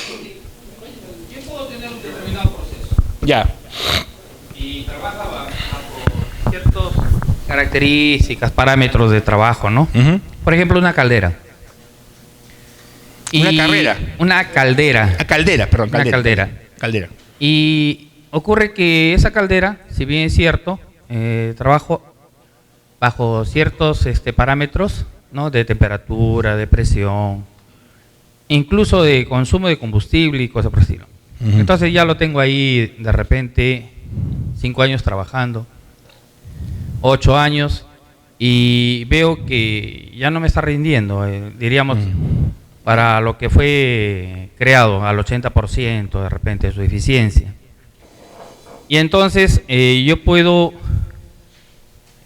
Yo puedo tener un determinado proceso. Ya. Y trabaja bajo ciertas características, parámetros de trabajo, ¿no? Por ejemplo, una caldera. ¿Una carrera? Una caldera. Caldera, perdón. Una caldera. Caldera. Y ocurre que esa caldera, si bien es cierto, trabajo bajo ciertos parámetros, ¿no? De temperatura, de presión, incluso de consumo de combustible y cosas por el estilo. Entonces ya lo tengo ahí de repente 5 años trabajando, 8 años, y veo que ya no me está rindiendo, diríamos, para lo que fue creado al 80% de repente de su eficiencia. Y entonces yo puedo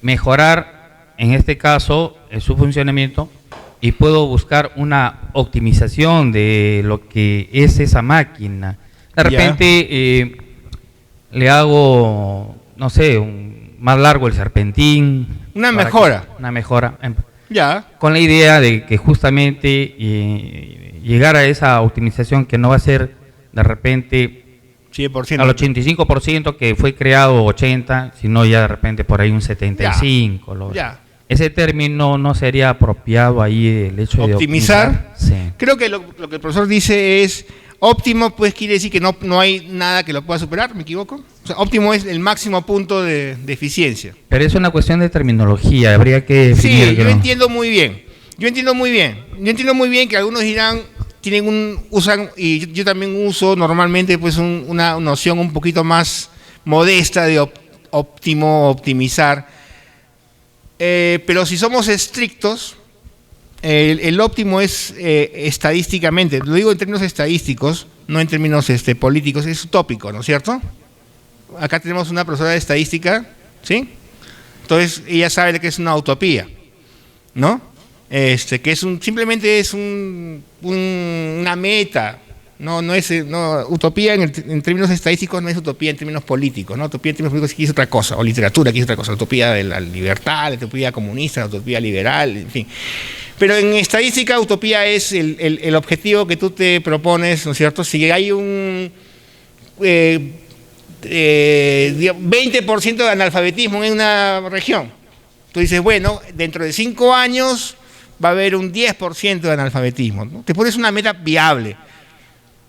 mejorar, en este caso, su funcionamiento, y puedo buscar una optimización de lo que es esa máquina. De repente le hago, no sé, más largo el serpentín. Una mejora. Una mejora. Ya. Con la idea de que justamente llegar a esa optimización que no va a ser de repente 100%. al 85% que fue creado 80%, sino ya de repente por ahí un 75%. Ya. Ese término no sería apropiado ahí, el hecho de optimizar. Sí. Creo que lo que el profesor dice es óptimo, pues quiere decir que no hay nada que lo pueda superar, ¿me equivoco? O sea, óptimo es el máximo punto de eficiencia. Pero es una cuestión de terminología, habría que definir. Sí, yo entiendo muy bien. Yo entiendo muy bien que algunos dirán, usan, y yo también uso normalmente pues una noción un poquito más modesta de óptimo, optimizar. Pero si somos estrictos, el óptimo es estadísticamente, lo digo en términos estadísticos, no en términos políticos, es utópico, ¿no es cierto? Acá tenemos una profesora de estadística, ¿sí? Entonces ella sabe que es una utopía, ¿no? Que simplemente es una meta, utopía en términos estadísticos no es utopía en términos políticos, ¿no? Utopía en términos políticos sí es otra cosa, o literatura aquí es otra cosa, utopía de la libertad, la utopía comunista, la utopía liberal, en fin. Pero en estadística, utopía es el objetivo que tú te propones, ¿no es cierto? Si hay un 20% de analfabetismo en una región, tú dices, bueno, dentro de 5 años va a haber un 10% de analfabetismo, ¿no? Te pones una meta viable.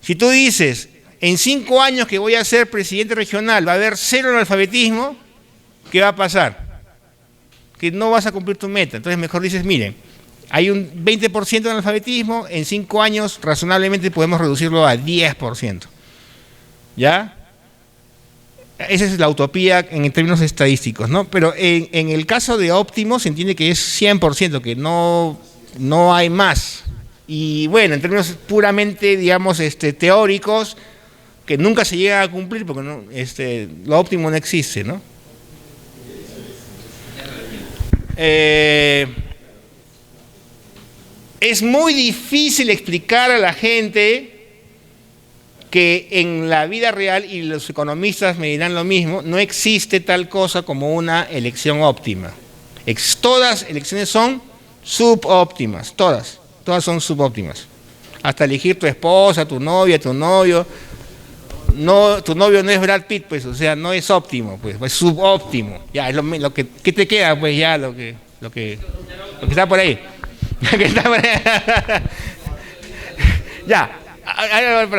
Si tú dices, en 5 años que voy a ser presidente regional va a haber 0 analfabetismo, ¿qué va a pasar? Que no vas a cumplir tu meta. Entonces mejor dices, miren, hay un 20% de analfabetismo, en 5 años razonablemente podemos reducirlo a 10%. ¿Ya? Esa es la utopía en términos estadísticos, ¿no? Pero en el caso de óptimo se entiende que es 100%, que no hay más. Y bueno, en términos puramente, digamos, teóricos, que nunca se llega a cumplir porque lo óptimo no existe, ¿no? Es muy difícil explicar a la gente que en la vida real, y los economistas me dirán lo mismo, no existe tal cosa como una elección óptima. Todas elecciones son subóptimas, todas son subóptimas. Hasta elegir tu esposa, tu novia, tu novio. No, tu novio no es Brad Pitt, pues, o sea, no es óptimo, pues, es subóptimo. Ya, es lo que ¿qué te queda? Pues ya lo que está por ahí. Lo que está por ahí. Ya.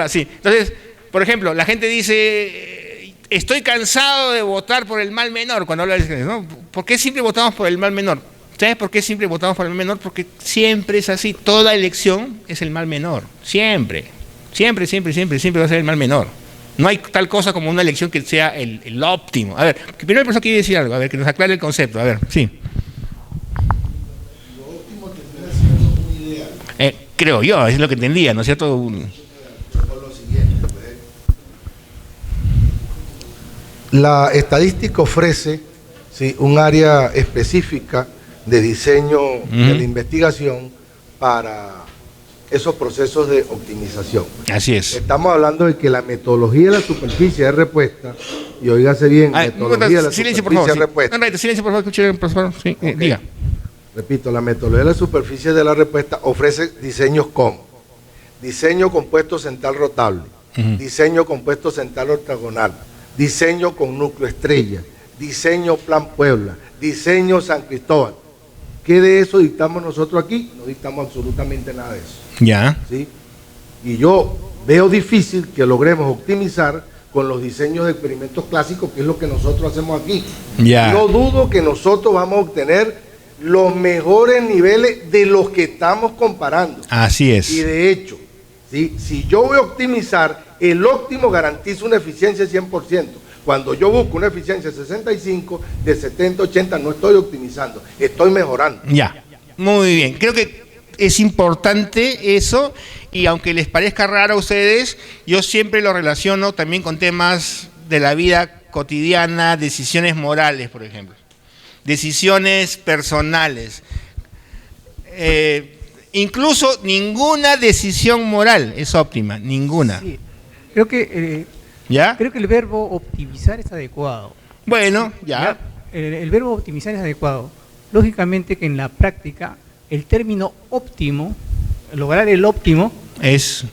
Sí. Entonces, por ejemplo, la gente dice, estoy cansado de votar por el mal menor, cuando habla de elecciones, ¿no? ¿Por qué siempre votamos por el mal menor? ¿Sabes por qué siempre votamos por el mal menor? Porque siempre es así, toda elección es el mal menor, siempre va a ser el mal menor. No hay tal cosa como una elección que sea el óptimo. A ver, primero el profesor quiere decir algo, a ver, que nos aclare el concepto, a ver, sí. Lo óptimo tendría siendo un ideal. Creo yo, es lo que entendía, ¿no es cierto? Por lo siguiente, pues, La estadística ofrece, ¿sí?, un área específica de diseño de la investigación para esos procesos de optimización. Así es. Estamos hablando de que la metodología de la superficie de respuesta, y óigase bien, metodología de la silencio, superficie por de favor. respuesta. Un ratito, silencio, por favor, escuche, profesor. Sí, Okay. Diga. Repito, la metodología de la superficie de la respuesta ofrece diseños como diseño compuesto central rotable, diseño compuesto central ortogonal, diseño con núcleo estrella, diseño Plan Puebla, diseño San Cristóbal. ¿Qué de eso dictamos nosotros aquí? No dictamos absolutamente nada de eso. Ya. ¿Sí? Y yo veo difícil que logremos optimizar con los diseños de experimentos clásicos, que es lo que nosotros hacemos aquí. Ya. No dudo que nosotros vamos a obtener los mejores niveles de los que estamos comparando. Así es. Y de hecho, ¿sí?, si yo voy a optimizar, el óptimo garantiza una eficiencia de 100%. Cuando yo busco una eficiencia de 65, de 70, 80, no estoy optimizando, estoy mejorando. Ya. Muy bien. Creo que es importante eso, y aunque les parezca raro a ustedes, yo siempre lo relaciono también con temas de la vida cotidiana, decisiones morales, por ejemplo, decisiones personales. Incluso ninguna decisión moral es óptima, ninguna. Sí. Creo que ¿Ya? creo que el verbo optimizar es adecuado. Bueno, ya. El verbo optimizar es adecuado. Lógicamente que en la práctica el término óptimo, lograr el óptimo, Es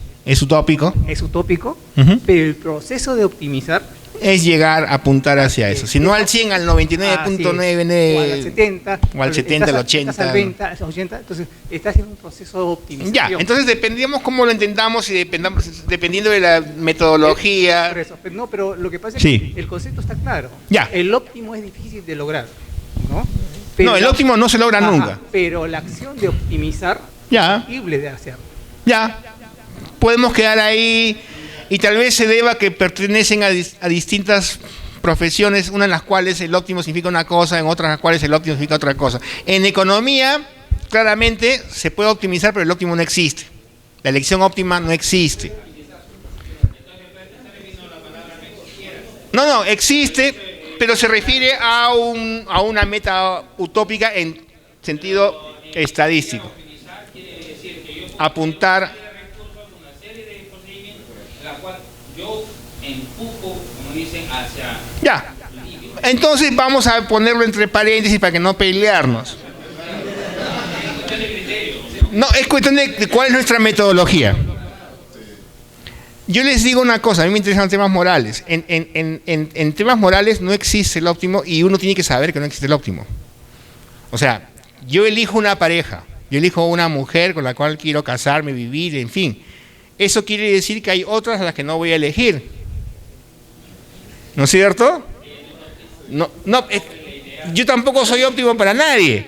utópico. es utópico, Ujú. pero el proceso de optimizar Es llegar a apuntar hacia eso. Si no al 100, al 99.99. o al 70, o al 70, al 80. Estás al 20, al 80, entonces estás en un proceso de optimización. Ya, entonces dependíamos cómo lo entendamos y dependiendo de la metodología. Por eso, pero lo que pasa es Sí. que el concepto está claro. Ya. El óptimo es difícil de lograr, ¿no? No, el óptimo no se logra nunca. Pero la acción de optimizar Ya. es posible de hacer. Ya, podemos quedar ahí, y tal vez se deba que pertenecen a distintas profesiones, una en las cuales el óptimo significa una cosa, en otras en las cuales el óptimo significa otra cosa. En economía, claramente se puede optimizar, pero el óptimo no existe. La elección óptima no existe. No, existe, pero se refiere a una meta utópica en sentido estadístico. Apuntar. Yo empujo, como dicen, hacia... Ya. Entonces vamos a ponerlo entre paréntesis para que no pelearnos. No, es cuestión de cuál es nuestra metodología. Yo les digo una cosa, a mí me interesan los temas morales. En temas morales no existe el óptimo, y uno tiene que saber que no existe el óptimo. O sea, yo elijo una pareja, yo elijo una mujer con la cual quiero casarme, vivir, en fin. Eso quiere decir que hay otras a las que no voy a elegir. ¿No es cierto? No, yo tampoco soy óptimo para nadie.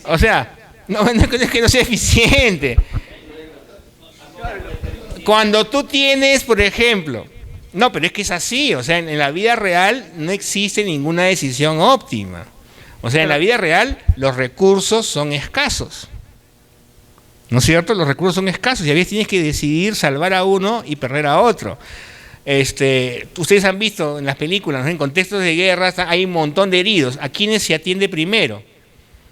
O sea, no es que no sea eficiente. Cuando tú tienes, por ejemplo, no, pero es que es así, o sea, en la vida real no existe ninguna decisión óptima. O sea, en la vida real los recursos son escasos. ¿No es cierto? Los recursos son escasos y a veces tienes que decidir salvar a uno y perder a otro. Ustedes han visto en las películas, ¿no?, en contextos de guerra hay un montón de heridos. ¿A quiénes se atiende primero?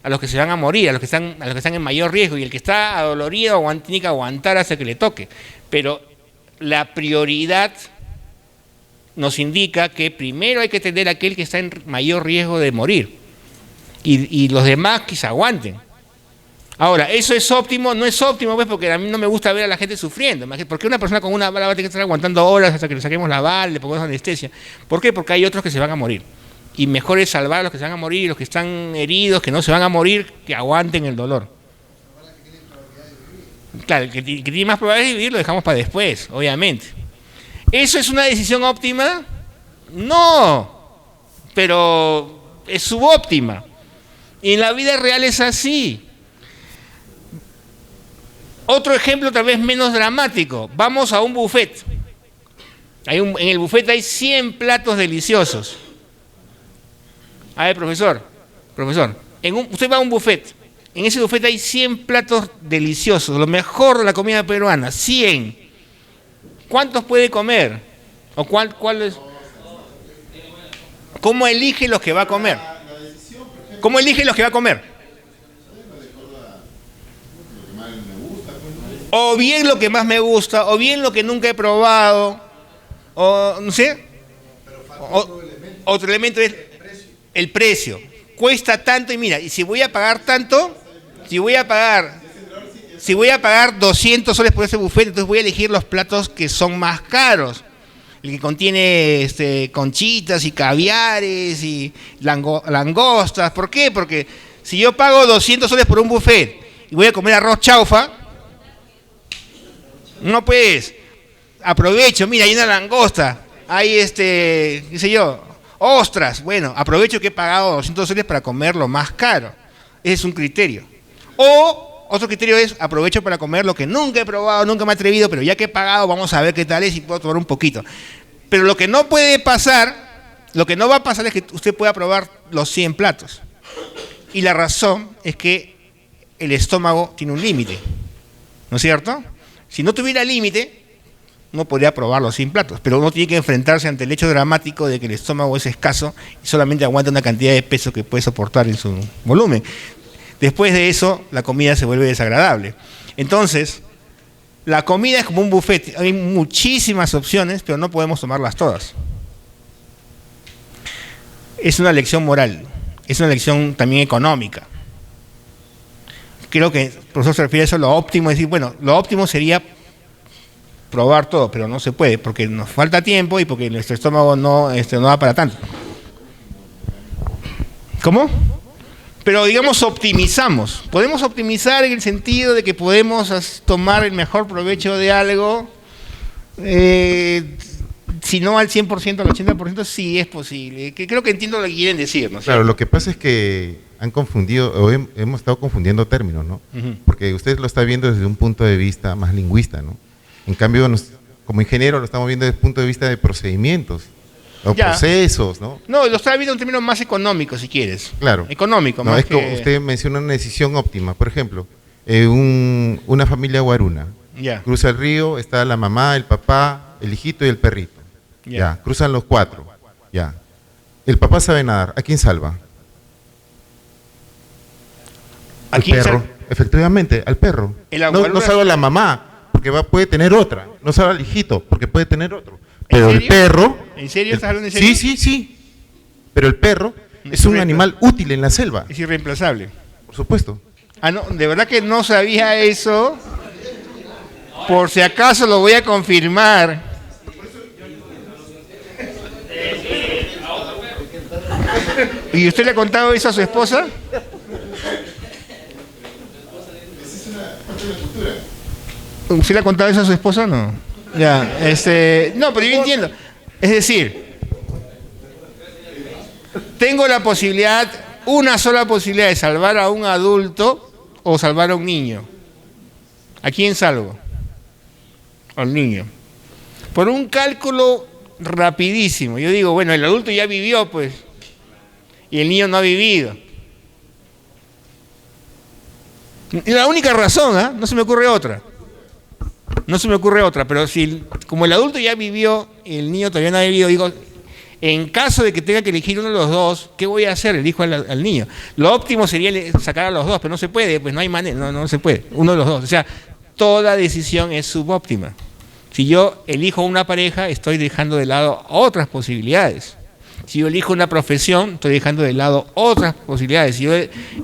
A los que se van a morir, a los que están en mayor riesgo, y el que está adolorido tiene que aguantar hasta que le toque. Pero la prioridad nos indica que primero hay que atender a aquel que está en mayor riesgo de morir, y los demás que se aguanten. Ahora, ¿eso es óptimo? No es óptimo, pues, porque a mí no me gusta ver a la gente sufriendo. Porque una persona con una bala va a tener que estar aguantando horas hasta que le saquemos la bala, le pongamos anestesia. ¿Por qué? Porque hay otros que se van a morir. Y mejor es salvar a los que se van a morir, y los que están heridos, que no se van a morir, que aguanten el dolor. Claro, el que tiene más probabilidades de vivir lo dejamos para después, obviamente. ¿Eso es una decisión óptima? No, pero es subóptima. Y en la vida real es así. Otro ejemplo tal vez menos dramático. Vamos a un buffet. En el buffet hay 100 platos deliciosos. A ver, profesor, usted va a un buffet. En ese buffet hay 100 platos deliciosos, lo mejor de la comida peruana, 100. ¿Cuántos puede comer? ¿O cuál es? ¿Cómo elige los que va a comer? ¿Cómo elige los que va a comer? O bien lo que más me gusta, o bien lo que nunca he probado, o no sé. Otro elemento es el precio. Cuesta tanto y mira, y si voy a pagar tanto, si voy a pagar 200 soles por ese buffet, entonces voy a elegir los platos que son más caros. El que contiene conchitas y caviares y langostas. ¿Por qué? Porque si yo pago 200 soles por un buffet y voy a comer arroz chaufa, no pues, aprovecho, mira, hay una langosta, hay qué sé yo, ostras, bueno, aprovecho que he pagado 200 soles para comer lo más caro. Ese es un criterio. O otro criterio es, aprovecho para comer lo que nunca he probado, nunca me he atrevido, pero ya que he pagado, vamos a ver qué tal es y puedo tomar un poquito. Pero lo que no puede pasar, lo que no va a pasar es que usted pueda probar los 100 platos. Y la razón es que el estómago tiene un límite, ¿no es cierto? Si no tuviera límite, no podría probar los 100 platos, pero uno tiene que enfrentarse ante el hecho dramático de que el estómago es escaso y solamente aguanta una cantidad de peso que puede soportar en su volumen. Después de eso, la comida se vuelve desagradable. Entonces, la comida es como un buffet. Hay muchísimas opciones, pero no podemos tomarlas todas. Es una lección moral. Es una lección también económica. Creo que el profesor se refiere a eso, lo óptimo. Es decir, bueno, lo óptimo sería probar todo, pero no se puede, porque nos falta tiempo y porque nuestro estómago no da para tanto. ¿Cómo? Pero digamos optimizamos. Podemos optimizar en el sentido de que podemos tomar el mejor provecho de algo, si no al 100%, al 80%, sí es posible. Creo que entiendo lo que quieren decir, ¿no? Claro, lo que pasa es que han confundido, o hemos estado confundiendo términos, ¿no? Porque usted lo está viendo desde un punto de vista más lingüista, ¿no? En cambio, como ingeniero lo estamos viendo desde el punto de vista de procedimientos. O procesos, ¿no? No, lo estaba viendo en términos más económicos, si quieres. Claro. Económico, no, más es que... Usted menciona una decisión óptima. Por ejemplo, una familia guaruna. Cruza el río, está la mamá, el papá, el hijito y el perrito. Ya. Cruzan los 4. Ya. El papá sabe nadar. ¿A quién salva? Al perro. Efectivamente, al perro. No salva a la mamá, porque puede tener otra. No salva al hijito, porque puede tener otro. Pero el perro... ¿En serio estás hablando en serio? Sí. Pero el perro es un animal útil en la selva. Es irreemplazable. Por supuesto. Ah, no, de verdad que no sabía eso. Por si acaso lo voy a confirmar. ¿Y usted le ha contado eso a su esposa? ¿Usted le ha contado eso a su esposa o no? Ya, no, pero yo entiendo. Es decir, tengo la posibilidad, una sola posibilidad de salvar a un adulto o salvar a un niño. ¿A quién salvo? Al niño. Por un cálculo rapidísimo. Yo digo, bueno, el adulto ya vivió, pues, y el niño no ha vivido. Y la única razón, no se me ocurre otra. No se me ocurre otra, pero si como el adulto ya vivió y el niño todavía no ha vivido, digo, en caso de que tenga que elegir uno de los dos, ¿qué voy a hacer? Elijo al niño. Lo óptimo sería sacar a los dos, pero no se puede, pues no hay manera, no se puede, uno de los dos. O sea, toda decisión es subóptima. Si yo elijo una pareja, estoy dejando de lado otras posibilidades. Si yo elijo una profesión, estoy dejando de lado otras posibilidades. Si yo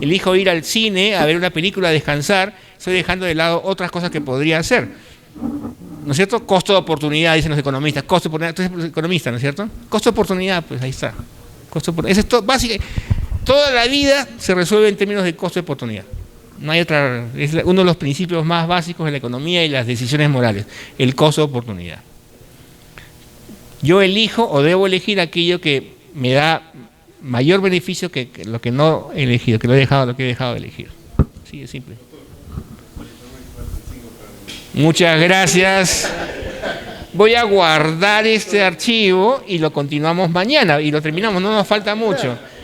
elijo ir al cine a ver una película, a descansar, estoy dejando de lado otras cosas que podría hacer. ¿No es cierto? Costo de oportunidad, dicen los economistas. Costo de oportunidad, tú eres economista, ¿no es cierto? Costo de oportunidad, pues ahí está. Eso es todo, básicamente, toda la vida se resuelve en términos de costo de oportunidad. No hay otra, es uno de los principios más básicos de la economía y las decisiones morales, el costo de oportunidad. Yo elijo o debo elegir aquello que me da mayor beneficio que lo que no he elegido, que lo he dejado de elegir. Sí, es simple. Muchas gracias. Voy a guardar este archivo y lo continuamos mañana y lo terminamos, no nos falta mucho.